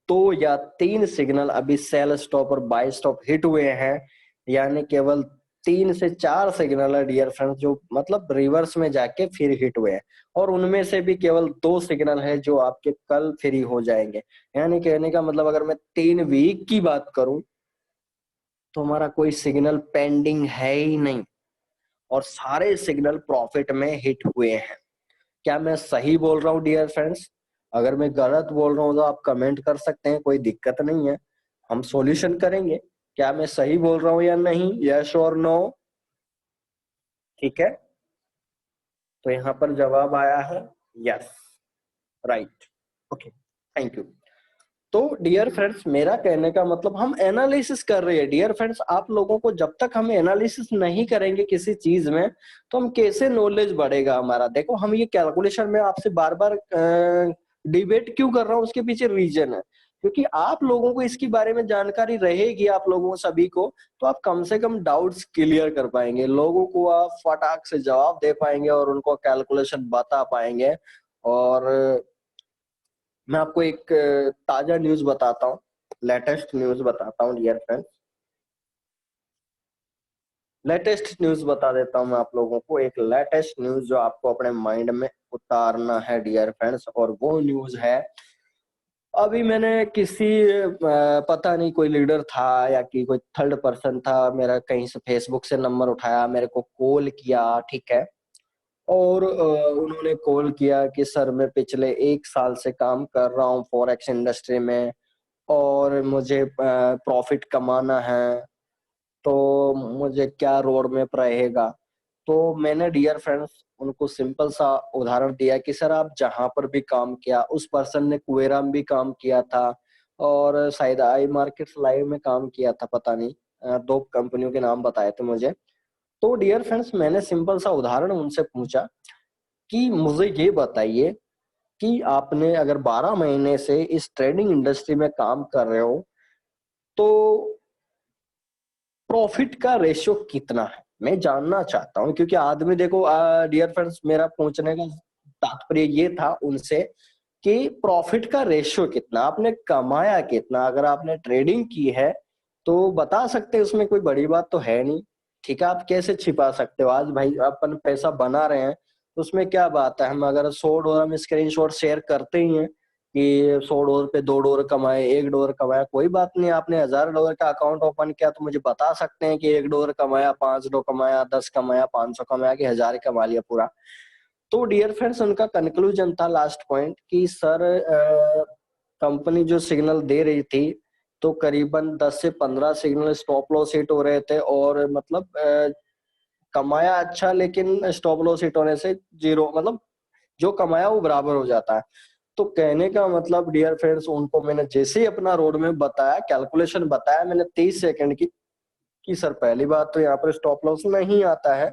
2 या 3 सिग्नल अभी सेल स्टॉप और बाय स्टॉप हिट हुए हैं, यानी केवल 3 से 4 सिग्नल है डियर फ्रेंड्स, जो मतलब रिवर्स में जाके फिर हिट हुए हैं, और उनमें से भी केवल 2 सिग्नल है जो आपके कल फ्री हो जाएंगे। यानी कहने का मतलब, अगर मैं 3 वीक की बात करूं तो हमारा कोई सिग्नल पेंडिंग है ही नहीं, और सारे सिग्नल प्रॉफिट में हिट हुए हैं। क्या मैं सही बोल रहा हूँ डियर फ्रेंड्स? अगर मैं गलत बोल रहा हूँ तो आप कमेंट कर सकते हैं, कोई दिक्कत नहीं है, हम सॉल्यूशन करेंगे। क्या मैं सही बोल रहा हूँ या नहीं? यस और नो? ठीक है, तो यहाँ पर जवाब आया है yes, right, okay, thank you. तो डियर फ्रेंड्स, मेरा कहने का मतलब, हम एनालिसिस कर रहे हैं डियर फ्रेंड्स, आप लोगों को जब तक हम एनालिसिस नहीं करेंगे किसी चीज में, तो हम कैसे नॉलेज बढ़ेगा हमारा? देखो, हम ये कैलकुलेशन में आपसे बार बार डिबेट क्यों कर रहा हूँ, उसके पीछे रीजन है, क्योंकि आप लोगों को इसके बारे में जानकारी रहेगी, आप लोगों सभी को, तो आप कम से कम डाउट्स क्लियर कर पाएंगे, लोगों को आप फटाक से जवाब दे पाएंगे और उनको कैलकुलेशन बता पाएंगे। और मैं आपको एक ताजा न्यूज बताता हूँ, लेटेस्ट न्यूज बताता हूँ डियर फ्रेंड्स, लेटेस्ट न्यूज बता देता हूँ मैं आप लोगों को, एक लेटेस्ट न्यूज जो आपको अपने माइंड में उतारना है डियर फ्रेंड्स, और वो न्यूज है, अभी मैंने किसी पता नहीं कोई लीडर था या कि कोई थर्ड पर्सन था, मेरा कहीं से फेसबुक से नंबर उठाया, मेरे को कॉल किया, ठीक है, और उन्होंने कॉल किया कि सर मैं पिछले 1 साल से काम कर रहा हूँ फॉरेक्स इंडस्ट्री में, और मुझे प्रॉफिट कमाना है, तो मुझे क्या रोड मैप रहेगा? तो मैंने डियर फ्रेंड्स उनको सिंपल सा उदाहरण दिया कि सर आप जहां पर भी काम किया, उस पर्सन ने कुवेरा में भी काम किया था, और शायद आई मार्केट्स लाइव में काम किया था, पता नहीं, 2 कंपनियों के नाम बताए थे मुझे। तो डियर फ्रेंड्स, मैंने सिंपल सा उदाहरण उनसे पूछा कि मुझे ये बताइए कि आपने अगर 12 महीने से इस ट्रेडिंग इंडस्ट्री में काम कर रहे हो, तो प्रॉफिट का रेशियो कितना है? मैं जानना चाहता हूँ, क्योंकि आदमी देखो डियर फ्रेंड्स, मेरा पूछने का तात्पर्य ये था उनसे कि प्रॉफिट का रेशियो कितना, आपने कमाया कितना, अगर आपने ट्रेडिंग की है तो बता सकते हैं, उसमें कोई बड़ी बात तो है नहीं, ठीक है, आप कैसे छिपा सकते हो? आज भाई अपन पैसा बना रहे हैं, तो उसमें क्या बात है, हम अगर $100 हम स्क्रीनशॉट शेयर करते ही हैं कि $100 पे $2 कमाए, $1 कमाया, कोई बात नहीं, आपने $1000 का अकाउंट ओपन किया तो मुझे बता सकते हैं कि $1 कमाया, $5 कमाया, 10 कमाया, 500 कमाया, कि 1000 कमा लिया पूरा। तो डियर फ्रेंड्स, उनका कंक्लूजन था लास्ट पॉइंट कि सर कंपनी जो सिग्नल दे रही थी, तो करीबन 10 से 15 सिग्नल स्टॉप लॉस हिट हो रहे थे, और मतलब कमाया अच्छा, लेकिन स्टॉप लॉस हिट होने से जीरो, मतलब जो कमाया वो बराबर हो जाता है। तो कहने का मतलब डियर फ्रेंड्स, उनको मैंने जैसे ही अपना रोड में बताया, कैलकुलेशन बताया मैंने 30 सेकंड की, कि सर पहली बात तो यहाँ पर स्टॉप लॉस नहीं आता है,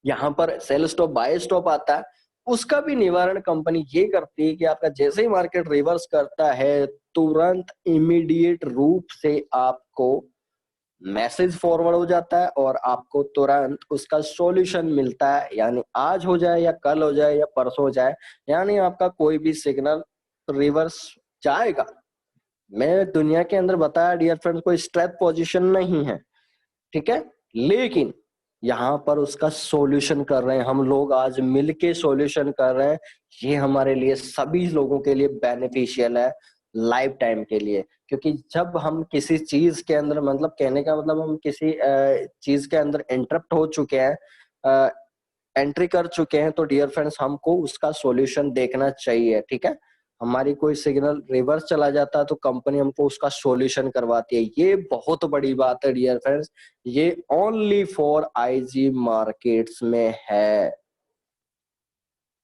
यहाँ पर सेल स्टॉप बाय स्टॉप आता है, उसका भी निवारण कंपनी ये करती है कि आपका जैसे ही मार्केट रिवर्स करता है, तुरंत इमीडिएट रूप से आपको मैसेज फॉरवर्ड हो जाता है और आपको तुरंत उसका सॉल्यूशन मिलता है, यानी आज हो जाए या कल हो जाए या परसों हो जाए, यानी आपका कोई भी सिग्नल रिवर्स जाएगा। मैं दुनिया के अंदर बताया डियर फ्रेंड कोई स्ट्रेट पोजीशन नहीं है, ठीक है, लेकिन यहाँ पर उसका सॉल्यूशन कर रहे हैं हम लोग, आज मिलके सॉल्यूशन कर रहे हैं। ये हमारे लिए सभी लोगों के लिए बेनिफिशियल है लाइफ टाइम के लिए, क्योंकि जब हम किसी चीज के अंदर, मतलब कहने का मतलब हम किसी चीज के अंदर इंटरप्ट हो चुके हैं, एंट्री कर चुके हैं, तो डियर फ्रेंड्स हमको उसका सॉल्यूशन देखना चाहिए, ठीक है। हमारी कोई सिग्नल रिवर्स चला जाता है तो कंपनी हमको उसका सॉल्यूशन करवाती है। ये बहुत बड़ी बात है डियर फ्रेंड्स, ये ओनली फॉर आईजी मार्केट्स में है।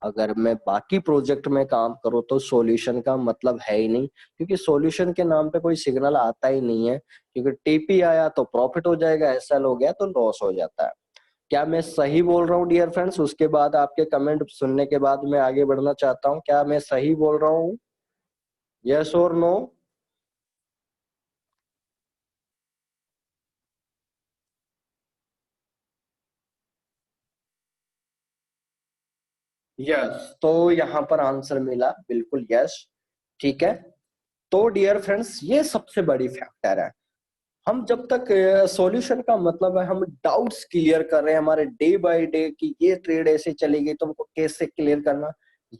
अगर मैं बाकी प्रोजेक्ट में काम करूँ तो सॉल्यूशन का मतलब है ही नहीं, क्योंकि सॉल्यूशन के नाम पे कोई सिग्नल आता ही नहीं है, क्योंकि टीपी आया तो प्रॉफिट हो जाएगा, एसएल हो गया तो लॉस हो जाता है। क्या मैं सही बोल रहा हूँ डियर फ्रेंड्स? उसके बाद आपके कमेंट सुनने के बाद मैं आगे बढ़ना चाहता हूँ, क्या मैं सही बोल रहा हूँ? यस और नो? यस, तो यहाँ पर आंसर मिला बिल्कुल यस, ठीक है। तो डियर फ्रेंड्स ये सबसे बड़ी फैक्टर है। हम जब तक सॉल्यूशन का मतलब है हम डाउट्स क्लियर कर रहे हैं हमारे डे बाय डे कि ये ट्रेड ऐसे चलेगी तो हमको कैसे क्लियर करना,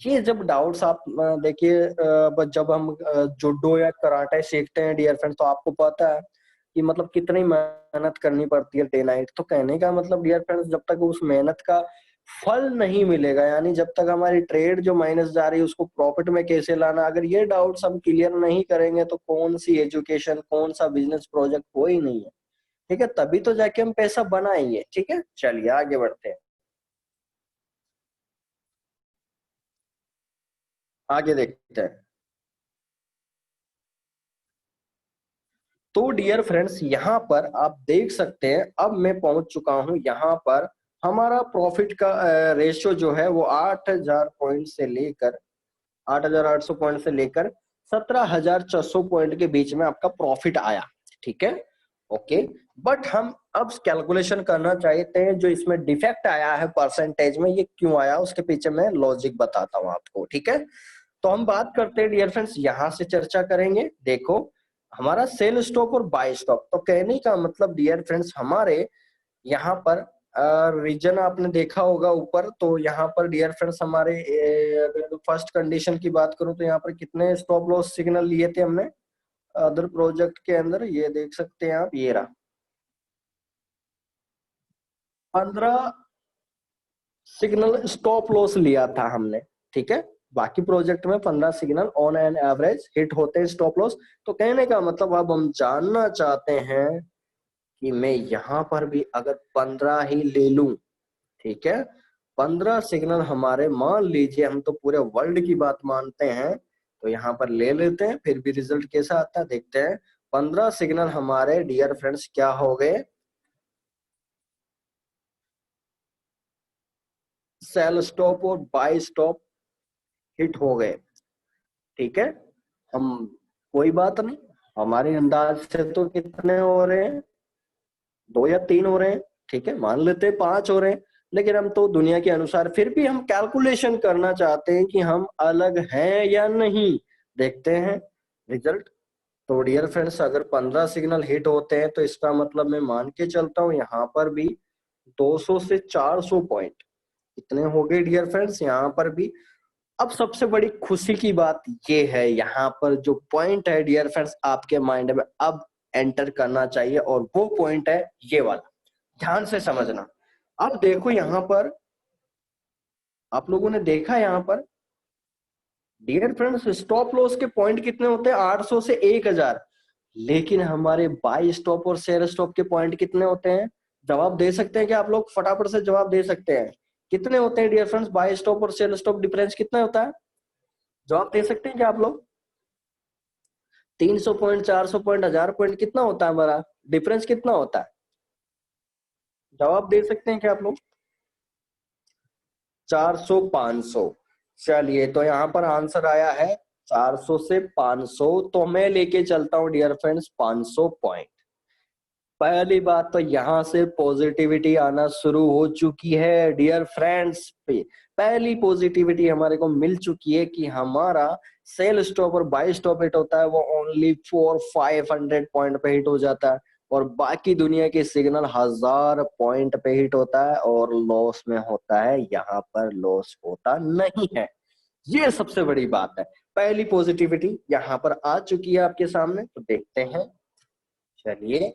ये जब डाउट्स आप देखिए, जब हम जुडो या कराटे सीखते हैं डियर फ्रेंड्स, तो आपको पता है कि मतलब कितनी मेहनत करनी पड़ती है डे नाइट। तो कहने का मतलब डियर फ्रेंड्स जब तक उस मेहनत का फल नहीं मिलेगा, यानी जब तक हमारी ट्रेड जो माइनस जा रही है उसको प्रॉफिट में कैसे लाना, अगर ये डाउट्स हम क्लियर नहीं करेंगे तो कौन सी एजुकेशन, कौन सा बिजनेस प्रोजेक्ट कोई नहीं है, ठीक है। तभी तो जाके हम पैसा बनाएंगे, ठीक है। चलिए आगे बढ़ते हैं, आगे देखते हैं। तो डियर फ्रेंड्स यहाँ पर आप देख सकते हैं, अब मैं पहुंच चुका हूं यहाँ पर। हमारा प्रॉफिट का रेशियो जो है वो 8,000 पॉइंट से लेकर 8,800 पॉइंट से लेकर 17,600 पॉइंट के बीच में आपका प्रॉफिट आया, ठीक है, ओके। बट हम अब कैलकुलेशन करना चाहते हैं, जो इसमें डिफेक्ट आया है परसेंटेज में, ये क्यों आया उसके पीछे मैं लॉजिक बताता हूं आपको, ठीक है। तो हम बात करते हैं डियर फ्रेंड्स, यहां से चर्चा करेंगे। देखो हमारा सेल स्टॉप और बाय स्टॉप, तो कहने का मतलब डियर फ्रेंड्स हमारे यहाँ पर रीजन आपने देखा होगा ऊपर, तो यहाँ पर डियर फ्रेंड्स हमारे अगर फर्स्ट कंडीशन की बात करूं तो यहाँ पर कितने स्टॉप लॉस सिग्नल लिए थे हमने अदर प्रोजेक्ट के अंदर, ये देख सकते हैं आप, ये रहा 15 सिग्नल स्टॉप लॉस लिया था हमने, ठीक है। बाकी प्रोजेक्ट में 15 signal on an average hit होते हैं स्टॉप लॉस। तो कहने का मतलब अब हम जानना चाहते हैं कि मैं यहाँ पर भी अगर 15 ही ले लूं, ठीक है, 15 सिग्नल हमारे, मान लीजिए हम तो पूरे वर्ल्ड की बात मानते हैं, तो यहाँ पर ले लेते हैं, फिर भी रिजल्ट कैसा आता है देखते हैं। 15 सिग्नल हमारे डियर फ्रेंड्स क्या हो गए, सेल स्टॉप और बाय स्टॉप हिट हो गए, ठीक है। हम, कोई बात नहीं, हमारे अंदाज से तो कितने हो रहे हैं, 2 या 3 हो रहे हैं, ठीक है, मान लेते हैं 5 हो रहे हैं, लेकिन हम तो दुनिया के अनुसार फिर भी हम कैलकुलेशन करना चाहते हैं कि हम अलग हैं या नहीं, देखते हैं रिजल्ट। तो डियर फ्रेंड्स अगर 15 सिग्नल हिट होते हैं तो इसका मतलब मैं मान के चलता हूँ यहाँ पर भी 200 से 400 पॉइंट इतने हो गए डियर फ्रेंड्स यहाँ पर भी। अब सबसे बड़ी खुशी की बात ये है, यहाँ पर जो पॉइंट है डियर फ्रेंड्स आपके माइंड में अब एंटर करना चाहिए, और वो पॉइंट है ये वाला, ध्यान से समझना। अब देखो यहाँ पर, आप लोगों ने देखा यहाँ पर डियर फ्रेंड्स स्टॉप लॉस के पॉइंट कितने होते हैं, 800 से 1,000, लेकिन हमारे बाय स्टॉप और शेयर स्टॉप के पॉइंट कितने होते हैं? जवाब दे सकते हैं क्या आप लोग? फटाफट से जवाब दे सकते हैं, कितने होते हैं डियर फ्रेंड्स? बाय स्टॉप और शेयर स्टॉप डिफरेंस कितना होता है? जवाब दे सकते हैं क्या आप लोग? 300 पॉइंट, 400 पॉइंट, 1,000 पॉइंट, कितना होता है हमारा डिफरेंस, कितना होता है? जवाब दे सकते हैं क्या आप लोग? 400, 500। चलिए तो यहाँ पर आंसर आया है 400 से 500, तो मैं लेके चलता हूँ डियर फ्रेंड्स 500 पॉइंट। पहली बात तो यहाँ से पॉजिटिविटी आना शुरू हो चुकी है डियर फ्रेंड्स। पे पहली पॉजिटिविटी हमारे को मिल चुकी है कि हमारा सेल स्टॉप और बाय स्टॉप हिट होता है वो ओनली 400-500 पॉइंट पे हिट हो जाता है, और बाकी दुनिया के सिग्नल 1000 पॉइंट पे हिट होता है और लॉस में होता है। यहाँ पर लॉस होता नहीं है, ये सबसे बड़ी बात है। पहली पॉजिटिविटी यहाँ पर आ चुकी है आपके सामने, तो देखते हैं। चलिए,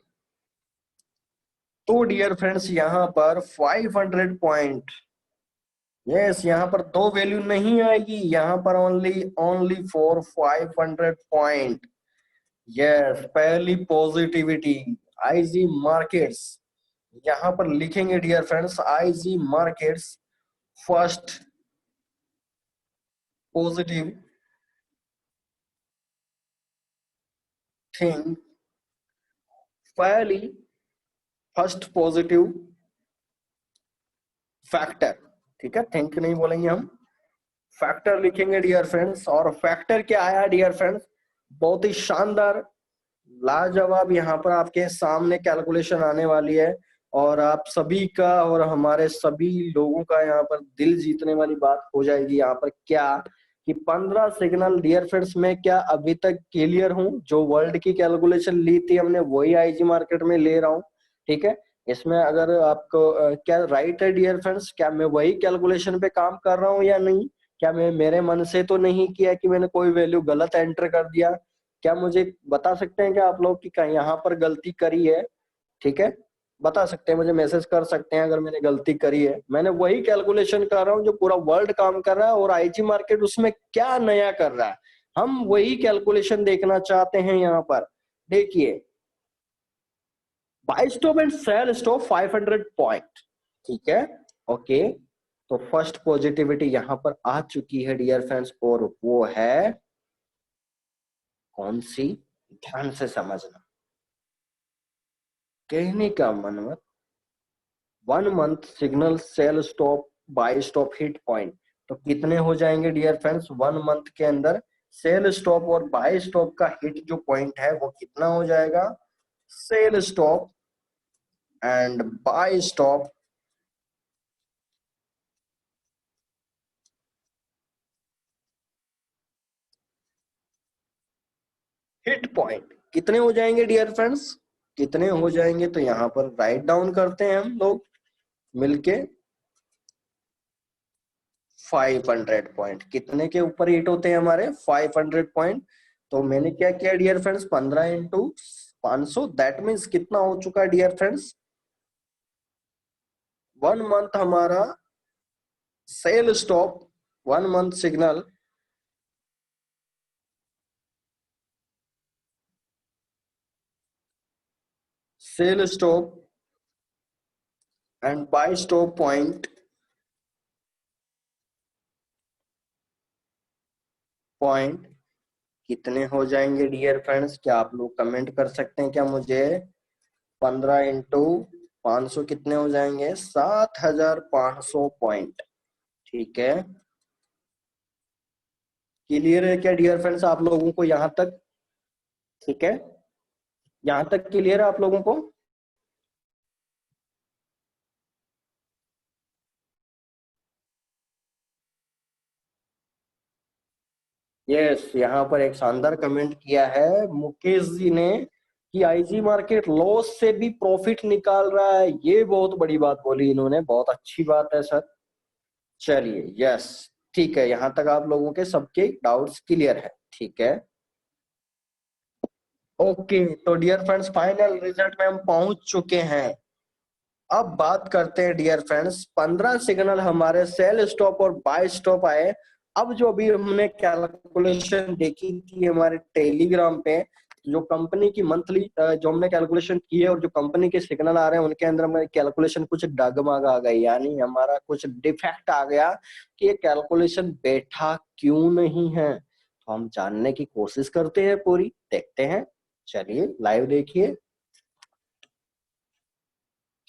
तो डियर फ्रेंड्स यहाँ पर 500 पॉइंट, यस, यहाँ पर दो वैल्यू नहीं आएगी, यहाँ पर only only for 500 point. Yes, पहली पॉजिटिविटी। आईजी मार्केट्स यहाँ पर लिखेंगे dear friends, IG markets first positive thing, पहली फर्स्ट पॉजिटिव फैक्टर। ठीक है, थिंक नहीं बोलेंगे हम, फैक्टर लिखेंगे डियर फ्रेंड्स। और फैक्टर क्या आया डियर फ्रेंड्स, बहुत ही शानदार लाजवाब यहाँ पर आपके सामने कैलकुलेशन आने वाली है, और आप सभी का और हमारे सभी लोगों का यहाँ पर दिल जीतने वाली बात हो जाएगी। यहाँ पर क्या कि 15 सिग्नल डियर फ्रेंड्स में क्या अभी तक क्लियर हूँ, जो वर्ल्ड की कैलकुलेशन ली थी हमने वही आईजी मार्केट में ले रहा हूँ। ठीक है, इसमें अगर आपको क्या राइट है डियर फ्रेंड्स, क्या मैं वही कैलकुलेशन पे काम कर रहा हूँ या नहीं, क्या मैं मेरे मन से तो नहीं किया कि मैंने कोई वैल्यू गलत एंटर कर दिया? क्या मुझे बता सकते हैं क्या आप लोग कि कहीं यहाँ पर गलती करी है? ठीक है, बता सकते हैं, मुझे मैसेज कर सकते हैं अगर मैंने गलती करी है। मैंने वही कैलकुलेशन कर रहा हूँ जो पूरा वर्ल्ड काम कर रहा है, और आईजी मार्केट उसमें क्या नया कर रहा है, हम वही कैलकुलेशन देखना चाहते हैं। यहाँ पर देखिए, buy stop and sell stop 500 point. ठीक है, ओके, तो फर्स्ट पॉजिटिविटी यहाँ पर आ चुकी है डियर फ्रेंड्स, और वो है कौन सी, ध्यान से समझना। कहने का मतलब 1 month signal sell stop buy stop hit point, तो कितने हो जाएंगे डियर फ्रेंड्स 1 मंथ के अंदर? सेल स्टॉप और बाय स्टॉप का हिट जो पॉइंट है वो कितना हो जाएगा? Sell stop and buy stop hit point कितने हो जाएंगे डियर फ्रेंड्स? कितने हो जाएंगे, तो यहाँ पर राइट डाउन करते हैं हम लोग मिलके। 500 पॉइंट कितने के ऊपर हिट होते हैं हमारे? 500 पॉइंट। तो मैंने क्या किया dear friends, 15 into 500, that means कितना हो चुका है डियर फ्रेंड्स? 1 मंथ हमारा sell stop, 1 month signal sell stop and buy stop point कितने हो जाएंगे डियर फ्रेंड्स? क्या आप लोग कमेंट कर सकते हैं क्या मुझे? 15 इंटू 500 कितने हो जाएंगे? 7500 पॉइंट। ठीक है, क्लियर है क्या डियर फ्रेंड्स आप लोगों को यहाँ तक? ठीक है, यहाँ तक क्लियर है आप लोगों को? यस, यहाँ पर एक शानदार कमेंट किया है मुकेश जी ने कि आईजी मार्केट लॉस से भी प्रॉफिट निकाल रहा है। ये बहुत बड़ी बात बोली इन्होंने, बहुत अच्छी बात है सर। चलिए, यस, ठीक है, यहाँ तक आप लोगों के सबके डाउट्स क्लियर है। ठीक है, ओके, तो डियर फ्रेंड्स फाइनल रिजल्ट में हम पहुंच चुके हैं। अब बात करते हैं डियर फ्रेंड्स, 15 सिग्नल हमारे सेल स्टॉप और बाय स्टॉप आए। अब जो अभी हमने कैलकुलेशन देखी थी हमारे टेलीग्राम पे, जो कंपनी की मंथली जो हमने कैलकुलेशन की है और जो कंपनी के सिग्नल आ रहे हैं उनके अंदर हमारी कैलकुलेशन कुछ डगमग आ गई, यानी हमारा कुछ डिफेक्ट आ गया कि ये कैलकुलेशन बैठा क्यों नहीं है। तो हम जानने की कोशिश करते हैं, पूरी देखते हैं। चलिए लाइव देखिए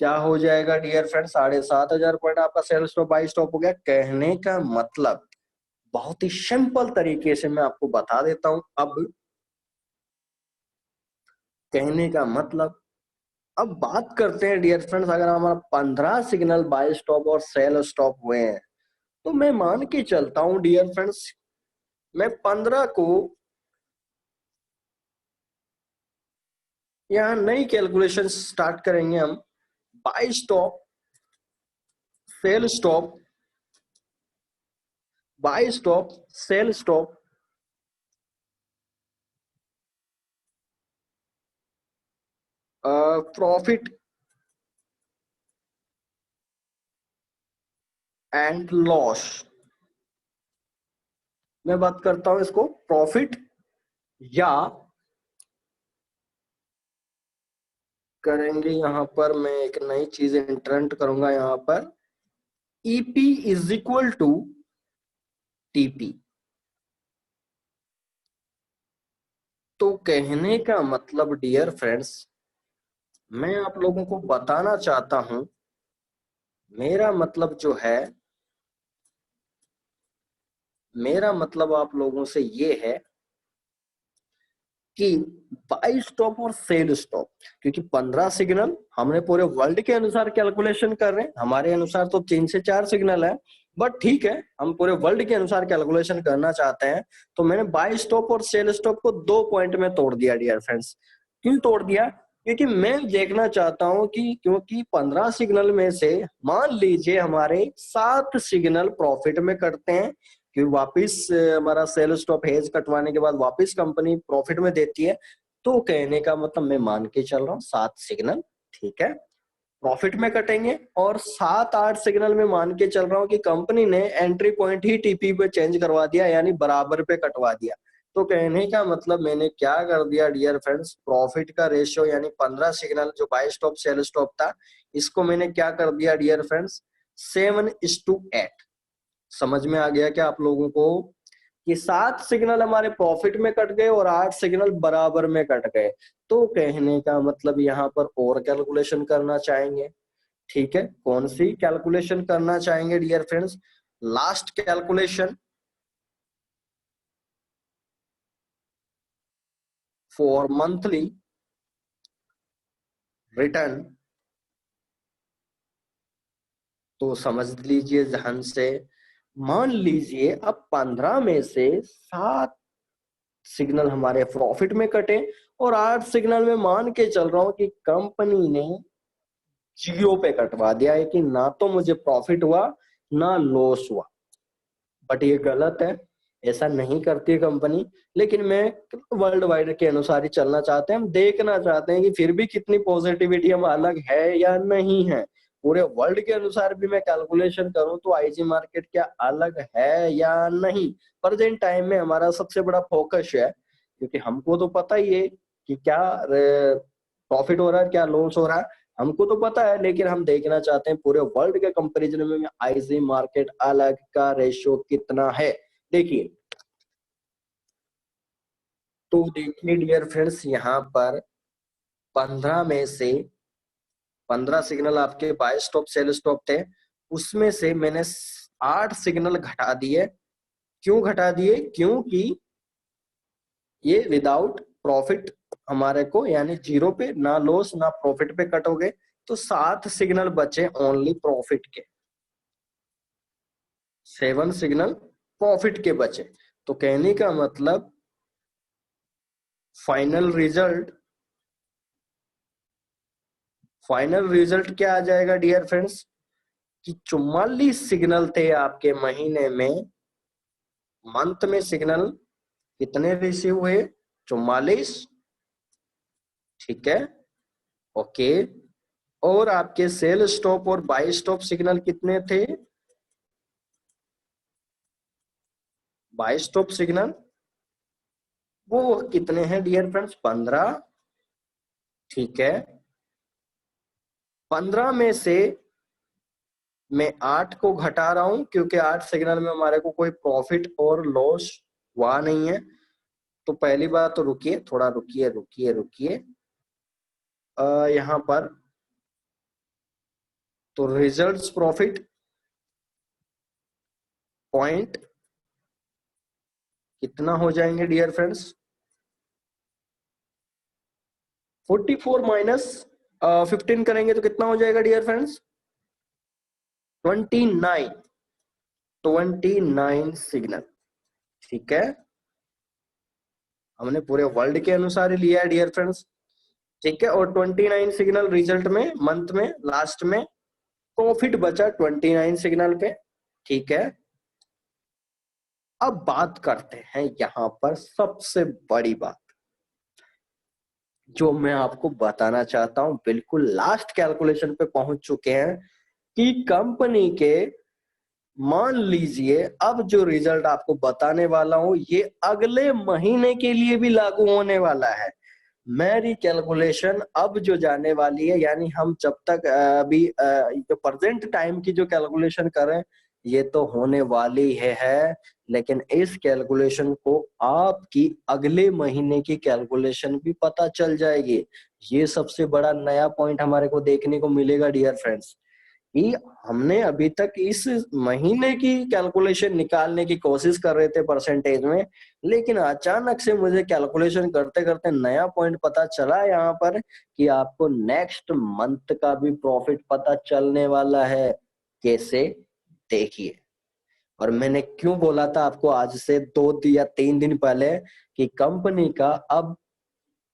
क्या हो जाएगा डियर फ्रेंड। 7500 पॉइंट आपका सेल स्टॉप बाई स्टॉप हो गया। कहने का मतलब बहुत ही सिंपल तरीके से मैं आपको बता देता हूं। अब कहने का मतलब अब बात करते हैं डियर फ्रेंड्स, अगर हमारा 15 सिग्नल बाय स्टॉप और सेल स्टॉप हुए हैं, तो मैं मान के चलता हूं डियर फ्रेंड्स, मैं 15 को यहाँ नई कैलकुलेशन स्टार्ट करेंगे हम। Buy stop, sell stop, buy stop, sell stop, profit and loss. मैं बात करता हूं इसको प्रॉफिट, या करेंगे यहां पर मैं एक नई चीज इंट्रेंट करूंगा यहां पर, EP is equal to TP. तो कहने का मतलब डियर फ्रेंड्स, मैं आप लोगों को बताना चाहता हूं, मेरा मतलब जो है, मेरा मतलब आप लोगों से ये है कि बाई स्टॉप और सेल स्टॉप, क्योंकि 15 सिग्नल हमने पूरे वर्ल्ड के अनुसार कैलकुलेशन कर रहे हैं, हमारे अनुसार तो 3 से 4 सिग्नल है, बट ठीक है, हम पूरे वर्ल्ड के अनुसार कैलकुलेशन करना चाहते हैं। तो मैंने बाई स्टॉप और सेल स्टॉप को 2 पॉइंट में तोड़ दिया डियर फ्रेंड्स। क्यों तोड़ दिया? क्योंकि मैं देखना चाहता हूं कि क्योंकि 15 सिग्नल में से मान लीजिए हमारे 7 सिग्नल प्रॉफिट में कटते हैं, कि वापिस हमारा सेल स्टॉप हेज कटवाने के बाद वापिस कंपनी प्रॉफिट में देती है। तो कहने का मतलब मैं मान के चल रहा हूँ 7 सिग्नल, ठीक है, प्रॉफिट में कटेंगे, और 7-8 सिग्नल में मान के चल रहा हूँ कि कंपनी ने एंट्री पॉइंट ही टीपी पे चेंज करवा दिया, यानी बराबर पे कटवा दिया। तो कहने का मतलब मैंने क्या कर दिया डियर फ्रेंड्स, प्रॉफिट का रेशियो यानी 15 सिग्नल जो बाय स्टॉप सेल स्टॉप था, इसको मैंने क्या कर दिया डियर फ्रेंड्स, 7:8। समझ में आ गया क्या आप लोगों को कि 7 सिग्नल हमारे प्रॉफिट में कट गए और 8 सिग्नल बराबर में कट गए। तो कहने का मतलब यहाँ पर और कैलकुलेशन करना चाहेंगे, ठीक है, कौन सी कैलकुलेशन करना चाहेंगे dear friends, last calculation for monthly return. तो समझ लीजिए ध्यान से, मान लीजिए अब 15 में से 7 सिग्नल हमारे प्रॉफिट में कटे और 8 सिग्नल में मान के चल रहा हूं कि कंपनी ने 0 पे कटवा दिया है, कि ना तो मुझे प्रॉफिट हुआ ना लॉस हुआ। बट ये गलत है, ऐसा नहीं करती है कंपनी। लेकिन मैं वर्ल्ड वाइड के अनुसार ही चलना चाहते हैं, हम देखना चाहते हैं कि फिर भी कितनी पॉजिटिविटी हम अलग है या नहीं है। पूरे वर्ल्ड के अनुसार भी मैं कैलकुलेशन करूं तो आईजी मार्केट क्या अलग है या नहीं। प्रेजेंट टाइम में हमारा सबसे बड़ा फोकस है, क्योंकि हमको तो पता ही है कि क्या प्रॉफिट हो रहा है क्या लॉस हो रहा है, हमको तो पता है, लेकिन हम देखना चाहते हैं पूरे वर्ल्ड के कंपैरिजन में आईजी मार्केट अलग का रेशियो कितना है। देखिए, तो देखिए डियर फ्रेंड्स, यहाँ पर 15 में से 15 सिग्नल आपके बाय स्टॉप सेल स्टॉप थे, उसमें से मैंने 8 सिग्नल घटा दिए। क्यों घटा दिए? क्योंकि ये विदाउट प्रॉफिट हमारे को, यानी 0 पे, ना लॉस ना प्रॉफिट पे कट हो गए। तो 7 सिग्नल बचे ओनली प्रॉफिट के, 7 सिग्नल प्रॉफिट के बचे। तो कहने का मतलब फाइनल रिजल्ट, फाइनल रिजल्ट क्या आ जाएगा डियर फ्रेंड्स, कि 44 सिग्नल थे आपके महीने में, मंथ में सिग्नल कितने रिसीव हुए? 44, ठीक है, ओके। और आपके सेल स्टॉप और बाई स्टॉप सिग्नल कितने थे? बाई स्टॉप सिग्नल वो कितने हैं डियर फ्रेंड्स? 15, ठीक है। 15 में से मैं 8 को घटा रहा हूं, क्योंकि 8 सिग्नल में हमारे को कोई प्रॉफिट और लॉस हुआ नहीं है। तो पहली बात तो रुकिए, थोड़ा रुकिए रुकिए रुकिए, यहाँ पर तो रिजल्ट्स प्रॉफिट पॉइंट कितना हो जाएंगे डियर फ्रेंड्स? 44 माइनस 15 करेंगे तो कितना हो जाएगा डियर फ्रेंड्स? 29, 29 सिग्नल। ठीक है, हमने पूरे वर्ल्ड के अनुसार ही लिया है डियर फ्रेंड्स। ठीक है, और 29 सिग्नल रिजल्ट में, मंथ में, लास्ट में प्रॉफिट बचा 29 सिग्नल पे। ठीक है, अब बात करते हैं यहां पर सबसे बड़ी बात जो मैं आपको बताना चाहता हूं, बिल्कुल लास्ट कैलकुलेशन पे पहुंच चुके हैं कि कंपनी के, मान लीजिए अब जो रिजल्ट आपको बताने वाला हूं ये अगले महीने के लिए भी लागू होने वाला है। मेरी कैलकुलेशन अब जो जाने वाली है, यानी हम जब तक अभी जो प्रेजेंट टाइम की जो कैलकुलेशन करें ये तो होने वाली है, लेकिन इस कैलकुलेशन को आपकी अगले महीने की कैलकुलेशन भी पता चल जाएगी। ये सबसे बड़ा नया पॉइंट हमारे को देखने को मिलेगा डियर फ्रेंड्स, कि हमने अभी तक इस महीने की कैलकुलेशन निकालने की कोशिश कर रहे थे परसेंटेज में, लेकिन अचानक से मुझे कैलकुलेशन करते करते नया पॉइंट पता चला यहाँ पर कि आपको नेक्स्ट मंथ का भी प्रॉफिट पता चलने वाला है। कैसे? देखिए, और मैंने क्यों बोला था आपको आज से 2 या 3 दिन पहले कि कंपनी का अब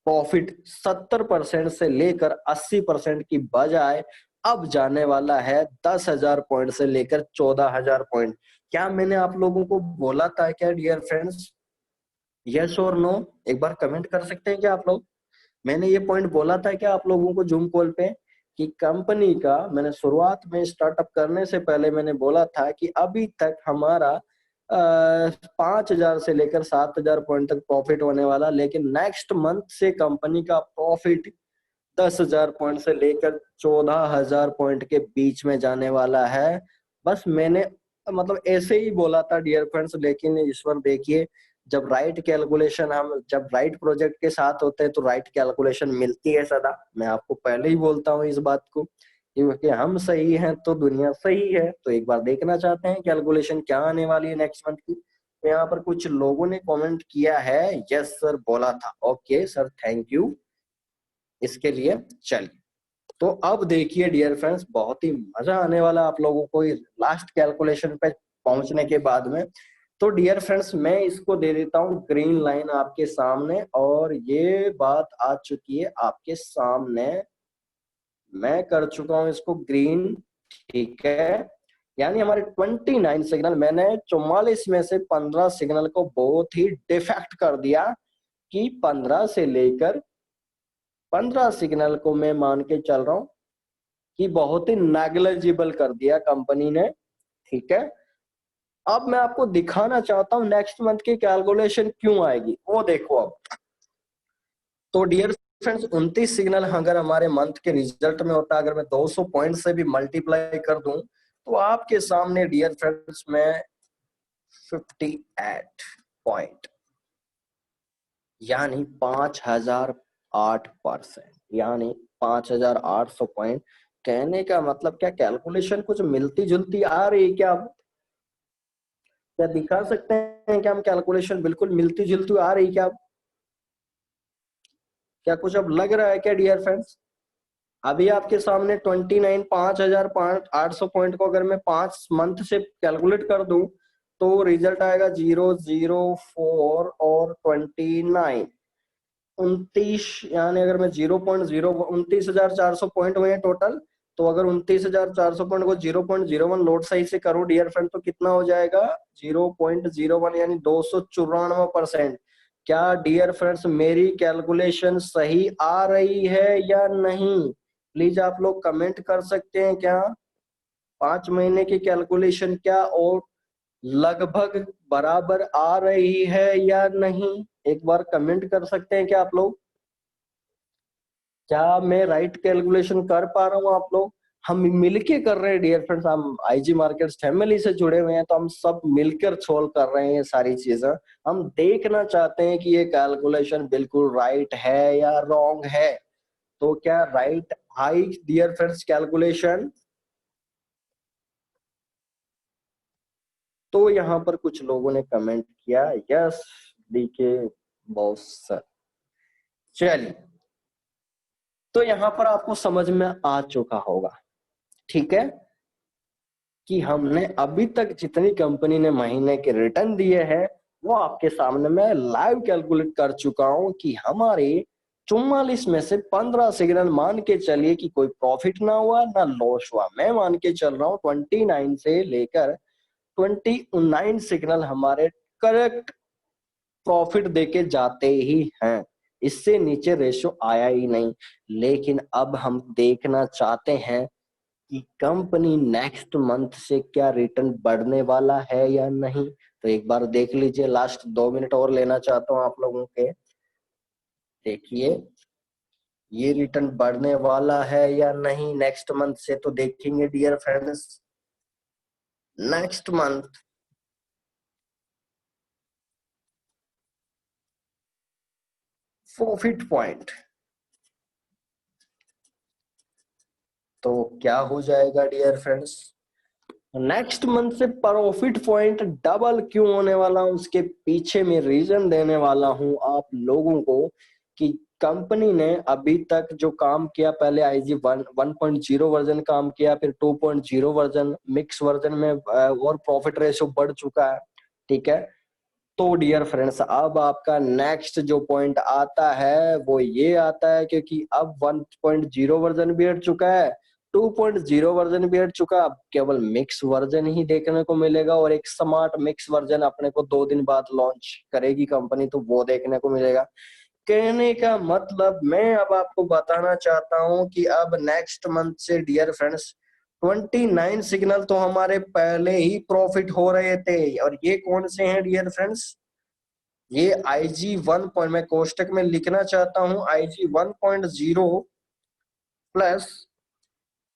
प्रॉफिट 70% से लेकर 80% की बजाय अब जाने वाला है 10,000 पॉइंट से लेकर 14,000 पॉइंट। क्या मैंने आप लोगों को बोला था क्या डियर फ्रेंड्स? यस और नो एक बार कमेंट कर सकते हैं क्या आप लोग? मैंने ये पॉइंट बोला था क्या आप लोगों को जूम कॉल पे कि कंपनी का, मैंने शुरुआत में स्टार्टअप करने से पहले मैंने बोला था कि अभी तक हमारा 5,000 से लेकर 7,000 पॉइंट तक प्रॉफिट होने वाला, लेकिन नेक्स्ट मंथ से कंपनी का प्रॉफिट 10,000 पॉइंट से लेकर 14,000 पॉइंट के बीच में जाने वाला है। बस मैंने मतलब ऐसे ही बोला था डियर फ्रेंड्स, लेकिन ईश्वर देखिए, जब राइट कैलकुलेशन, हम जब राइट प्रोजेक्ट के साथ होते हैं तो राइट कैलकुलेशन मिलती है सदा। मैं आपको पहले ही बोलता हूँ इस बात को, क्योंकि हम सही हैं तो दुनिया सही है। तो एक बार देखना चाहते हैं कैलकुलेशन क्या आने वाली है नेक्स्ट मंथ की। तो यहाँ पर कुछ लोगों ने कमेंट किया है, यस सर बोला था, ओके सर थैंक यू इसके लिए। चलिए, तो अब देखिए डियर फ्रेंड्स, बहुत ही मजा आने वाला आप लोगों को लास्ट कैलकुलेशन पे पहुंचने के बाद में। तो डियर फ्रेंड्स, मैं इसको दे देता हूँ ग्रीन लाइन आपके सामने, और ये बात आ चुकी है आपके सामने, मैं कर चुका हूं इसको ग्रीन। ठीक है, यानी हमारे 29 सिग्नल, मैंने 44 में से 15 सिग्नल को बहुत ही डिफेक्ट कर दिया, कि 15 से लेकर 15 सिग्नल को मैं मान के चल रहा हूं कि बहुत ही नेग्लिजिबल कर दिया कंपनी ने। ठीक है, अब मैं आपको दिखाना चाहता हूं नेक्स्ट मंथ की कैलकुलेशन क्यों आएगी, वो देखो अब। तो डियर फ्रेंड्स, 29 सिग्नल अगर हमारे मंथ के रिजल्ट में होता है, अगर मैं 200 पॉइंट से भी मल्टीप्लाई कर दूं, तो आपके सामने डियर फ्रेंड्स मैं 58 पॉइंट, यानी 5,008%, यानी 5,800 पॉइंट। कहने का मतलब क्या, कैलकुलेशन कुछ मिलती जुलती आ रही है क्या? क्या दिखा सकते हैं क्या हम, कैलकुलेशन बिल्कुल मिलती जुलती आ रही क्या? क्या कुछ अब लग रहा है क्या डियर फ्रेंड्स? अभी आपके सामने 29, 5,800 पॉइंट को अगर मैं 5 मंथ से कैलकुलेट कर दूं, तो रिजल्ट आएगा 004 और 29, 29, यानी अगर मैं 0.0 29,400 पॉइंट हुए हैं टोटल। तो अगर 29,400 पॉइंट को 0.01 लोड सही से करूं डियर फ्रेंड, तो कितना हो जाएगा? 0.01, यानी 294%। क्या डियर फ्रेंड्स मेरी कैलकुलेशन सही आ रही है या नहीं? प्लीज आप लोग कमेंट कर सकते हैं क्या? 5 महीने की कैलकुलेशन क्या और लगभग बराबर आ रही है या नहीं? एक बार कमेंट कर सकते हैं क्या आप लोग? क्या मैं राइट कैलकुलेशन कर पा रहा हूँ आप लोग? हम मिलके कर रहे हैं डियर फ्रेंड्स, हम आईजी मार्केट्स फैमिली से जुड़े हुए हैं, तो हम सब मिलकर सोल्व कर रहे हैं ये सारी चीजें। हम देखना चाहते हैं कि ये कैलकुलेशन बिल्कुल राइट है या रॉन्ग है। तो क्या राइट आई डियर फ्रेंड्स कैलकुलेशन? तो यहाँ पर कुछ लोगों ने कमेंट किया, यस डीके बॉस सर। चलिए, तो यहाँ पर आपको समझ में आ चुका होगा, ठीक है, कि हमने अभी तक जितनी कंपनी ने महीने के रिटर्न दिए हैं वो आपके सामने मैं लाइव कैलकुलेट कर चुका हूं कि हमारे 44 में से 15 सिग्नल मान के चलिए कि कोई प्रॉफिट ना हुआ ना लॉस हुआ। मैं मान के चल रहा हूँ 29 से लेकर 29 सिग्नल हमारे करेक्ट प्रॉफिट देके जाते ही हैं, इससे नीचे रेशो आया ही नहीं। लेकिन अब हम देखना चाहते हैं कि कंपनी नेक्स्ट मंथ से क्या रिटर्न बढ़ने वाला है या नहीं। तो एक बार देख लीजिए, लास्ट 2 मिनट और लेना चाहता हूं आप लोगों के। देखिए ये रिटर्न बढ़ने वाला है या नहीं नेक्स्ट मंथ से, तो देखेंगे dear friends. Next month profit point तो क्या हो जाएगा डियर फ्रेंड्स, नेक्स्ट मंथ से प्रॉफिट पॉइंट डबल क्यों होने वाला हूं उसके पीछे मैं रीजन देने वाला हूं आप लोगों को कि कंपनी ने अभी तक जो काम किया, पहले आईजी 1.0 वर्जन काम किया, फिर 2.0 वर्जन, मिक्स वर्जन में और प्रॉफिट रेशो बढ़ चुका है, ठीक है। तो डियर फ्रेंड्स अब आपका नेक्स्ट जो पॉइंट आता है वो ये आता है, क्योंकि अब 1.0 वर्जन भी हट चुका है, 2.0 वर्जन भी हट चुका, अब केवल मिक्स वर्जन ही देखने को मिलेगा और एक स्मार्ट मिक्स वर्जन अपने को 2 दिन बाद लॉन्च करेगी कंपनी, तो वो देखने को मिलेगा। कहने का मतलब मैं अब आपको बताना चाहता हूं कि अब नेक्स्ट मंथ से डियर फ्रेंड्स 29 सिग्नल तो हमारे पहले ही प्रॉफिट हो रहे थे, और ये कौन से हैं डियर फ्रेंड्स, ये IG 1 मैं कोष्टक में लिखना चाहता हूं, IG 1.0 प्लस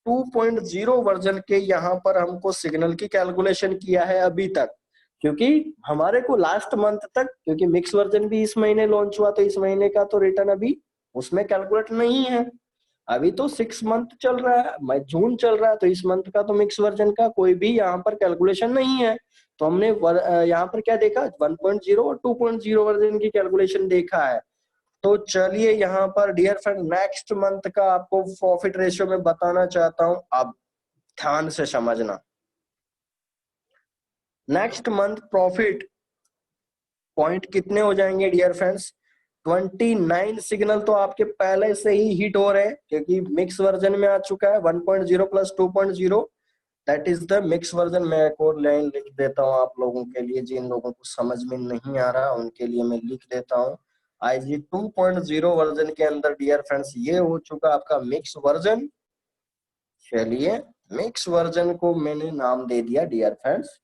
2.0 वर्जन के यहाँ पर हमको सिग्नल की कैलकुलेशन किया है अभी तक, क्योंकि हमारे को लास्ट मंथ तक, क्योंकि मिक्स वर्जन भी इस महीने लॉन्च हुआ तो इस महीने का तो रिटर्न अभी उसमें कैलकुलेट नहीं है। अभी तो 6 मंथ चल रहा है, जून चल रहा है, तो इस मंथ का तो मिक्स वर्जन का कोई भी यहाँ पर कैलकुलेशन नहीं है। तो हमने यहाँ पर क्या देखा, 1.0 और 2.0 वर्जन की कैलकुलेशन देखा है। तो चलिए यहाँ पर डियर फ्रेंड नेक्स्ट मंथ का आपको प्रॉफिट रेशियो में बताना चाहता हूं, आप ध्यान से समझना। नेक्स्ट मंथ प्रॉफिट पॉइंट कितने हो जाएंगे डियर फ्रेंड्स, 29 सिग्नल तो आपके पहले से ही हिट हो रहे हैं, क्योंकि मिक्स वर्जन में आ चुका है 1.0 plus 2.0, that is the mix version. मैं एक और लाइन लिख देता हूँ आप लोगों के लिए, जिन लोगों को समझ में नहीं आ रहा उनके लिए मैं लिख देता हूँ। IG 2.0 वर्जन के अंदर डियर फ्रेंड्स ये हो चुका आपका मिक्स वर्जन। चलिए मिक्स वर्जन को मैंने नाम दे दिया डियर फ्रेंड्स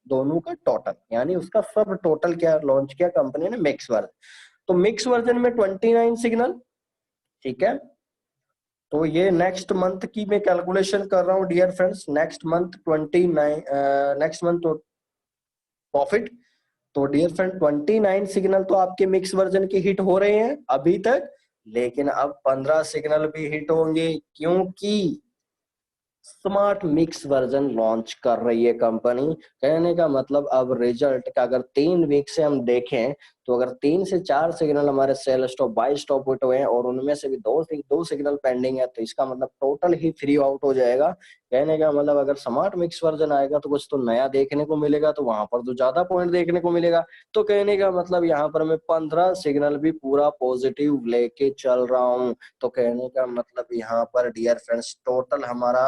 दोनों का टोटल, यानी उसका सब टोटल क्या लॉन्च किया कंपनी ने, मिक्स वर्जन। तो मिक्स वर्जन में 29 सिग्नल, ठीक है। तो ये नेक्स्ट मंथ की मैं कैलकुलेशन कर रहा हूँ dear friends, next month 29, next month profit. तो डियर फ्रेंड 29 सिग्नल तो आपके मिक्स वर्जन के हिट हो रहे हैं अभी तक, लेकिन अब 15 सिग्नल भी हिट होंगे, क्योंकि स्मार्ट मिक्स वर्जन लॉन्च कर रही है कंपनी। कहने का मतलब अब रिजल्ट का अगर 3 वीक से हम देखें, तो अगर 3 से 4 सिग्नल हमारे sell stop buy stop hit हुए हैं और उनमें से भी दो सिग्नल पेंडिंग है, तो इसका मतलब टोटल ही फ्री आउट हो जाएगा। कहने का मतलब अगर स्मार्ट मिक्स वर्जन आएगा तो कुछ तो नया देखने को मिलेगा, तो वहां पर तो ज्यादा पॉइंट देखने को मिलेगा। तो कहने का मतलब यहाँ पर मैं 15 सिग्नल भी पूरा पॉजिटिव लेके चल रहा हूँ। तो कहने का मतलब यहाँ पर डियर फ्रेंड्स टोटल हमारा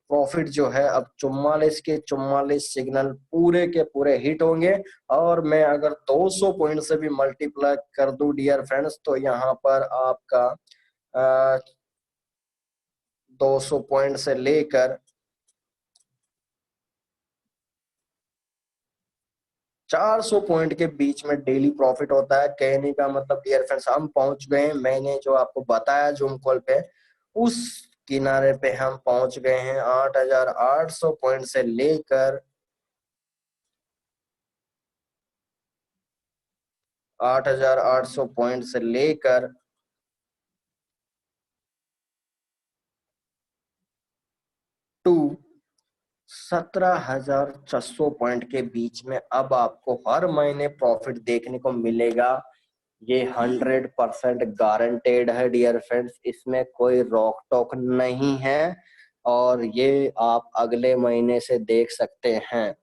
प्रॉफिट जो है अब 44 के 44 सिग्नल पूरे के पूरे हिट होंगे। और मैं अगर 200 पॉइंट से भी मल्टीप्लाई कर दूं डियर फ्रेंड्स, तो यहाँ पर आपका 200 पॉइंट से लेकर 400 पॉइंट के बीच में डेली प्रॉफिट होता है। कहने का मतलब डियर फ्रेंड्स हम पहुंच गए हैं, मैंने जो आपको बताया जूम कॉल पे, उस किनारे पे हम पहुंच गए हैं। 8,800 पॉइंट से लेकर 8,800 पॉइंट से लेकर टू 17,600 पॉइंट के बीच में अब आपको हर महीने प्रॉफिट देखने को मिलेगा। ये 100% गारंटेड है डियर फ्रेंड्स, इसमें कोई रोक टोक नहीं है। और ये आप अगले महीने से देख सकते हैं,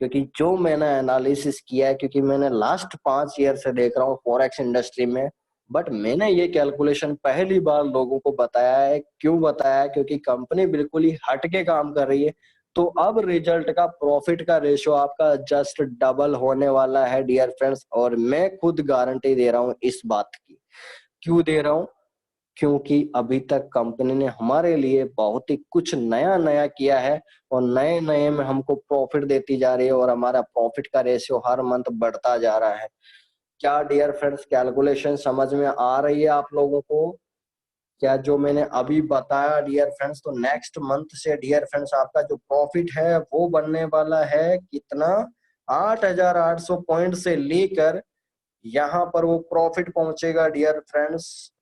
क्योंकि जो मैंने एनालिसिस किया है, क्योंकि मैंने लास्ट 5 ईयर से देख रहा हूँ फॉरेक्स इंडस्ट्री में। बट मैंने ये कैलकुलेशन पहली बार लोगों को बताया है। क्यों बताया है? क्योंकि कंपनी बिल्कुल ही हट के काम कर रही है। तो अब रिजल्ट का, प्रॉफिट का रेशियो आपका जस्ट डबल होने वाला है डियर फ्रेंड्स, और मैं खुद गारंटी दे रहा हूँ इस बात की। क्यों दे रहा हूँ? क्योंकि अभी तक कंपनी ने हमारे लिए बहुत ही कुछ नया नया किया है, और नए नए में हमको प्रॉफिट देती जा रही है, और हमारा प्रॉफिट का रेशियो हर मंथ बढ़ता जा रहा है। क्या डियर फ्रेंड्स कैलकुलेशन समझ में आ रही है आप लोगों को? क्या जो मैंने अभी बताया डियर फ्रेंड्स, तो नेक्स्ट मंथ से डियर फ्रेंड्स आपका जो प्रॉफिट है वो बनने वाला है कितना? 8,800 पॉइंट से लेकर यहाँ पर वो प्रॉफिट पहुंचेगा डियर फ्रेंड्स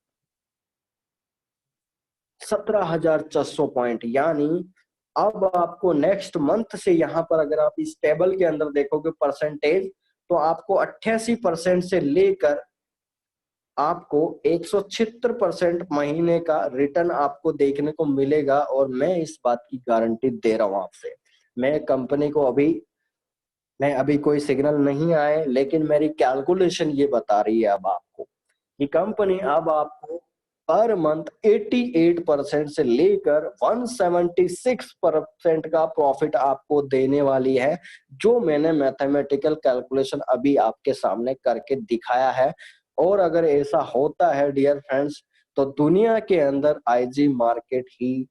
17,400 पॉइंट। यानी अब आपको नेक्स्ट मंथ से यहाँ पर अगर आप इस टेबल के अंदर देखोगे परसेंटेज, तो आपको 88% से लेकर आपको 176% महीने का रिटर्न आपको देखने को मिलेगा। और मैं इस बात की गारंटी दे रहा हूं आपसे। मैं कंपनी को अभी कोई सिग्नल नहीं आए, लेकिन मेरी कैलकुलेशन ये बता रही है अब आपको कि कंपनी अब आपको पर मंथ 88% से लेकर 176% का प्रॉफिट आपको देने वाली है, जो मैंने मैथमेटिकल कैलकुलेशन अभी आपके सामने करके दिखाया है। और अगर ऐसा होता है डियर फ्रेंड्स, तो दुनिया के अंदर आईजी मार्केट ही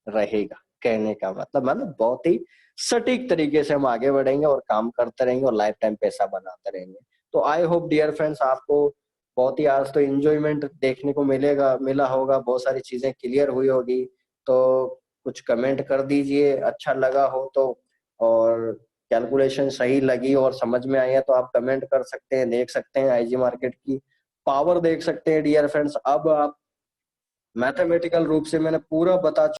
रहेगा। कहने का मतलब बहुत ही सटीक तरीके से हम आगे बढ़ेंगे और काम करते रहेंगे और लाइफ टाइम पैसा बनाते रहेंगे। तो आई होप डियर फ्रेंड्स आपको बहुत ही आज तो एंजॉयमेंट देखने को मिला होगा, बहुत सारी चीजें क्लियर हुई होगी। तो कुछ कमेंट कर दीजिए अच्छा लगा हो तो, और कैलकुलेशन सही लगी और समझ में आई है तो आप कमेंट कर सकते हैं। देख सकते हैं आईजी मार्केट की पावर, देख सकते हैं डियर फ्रेंड्स। अब आप मैथमेटिकल रूप से मैंने पूरा बता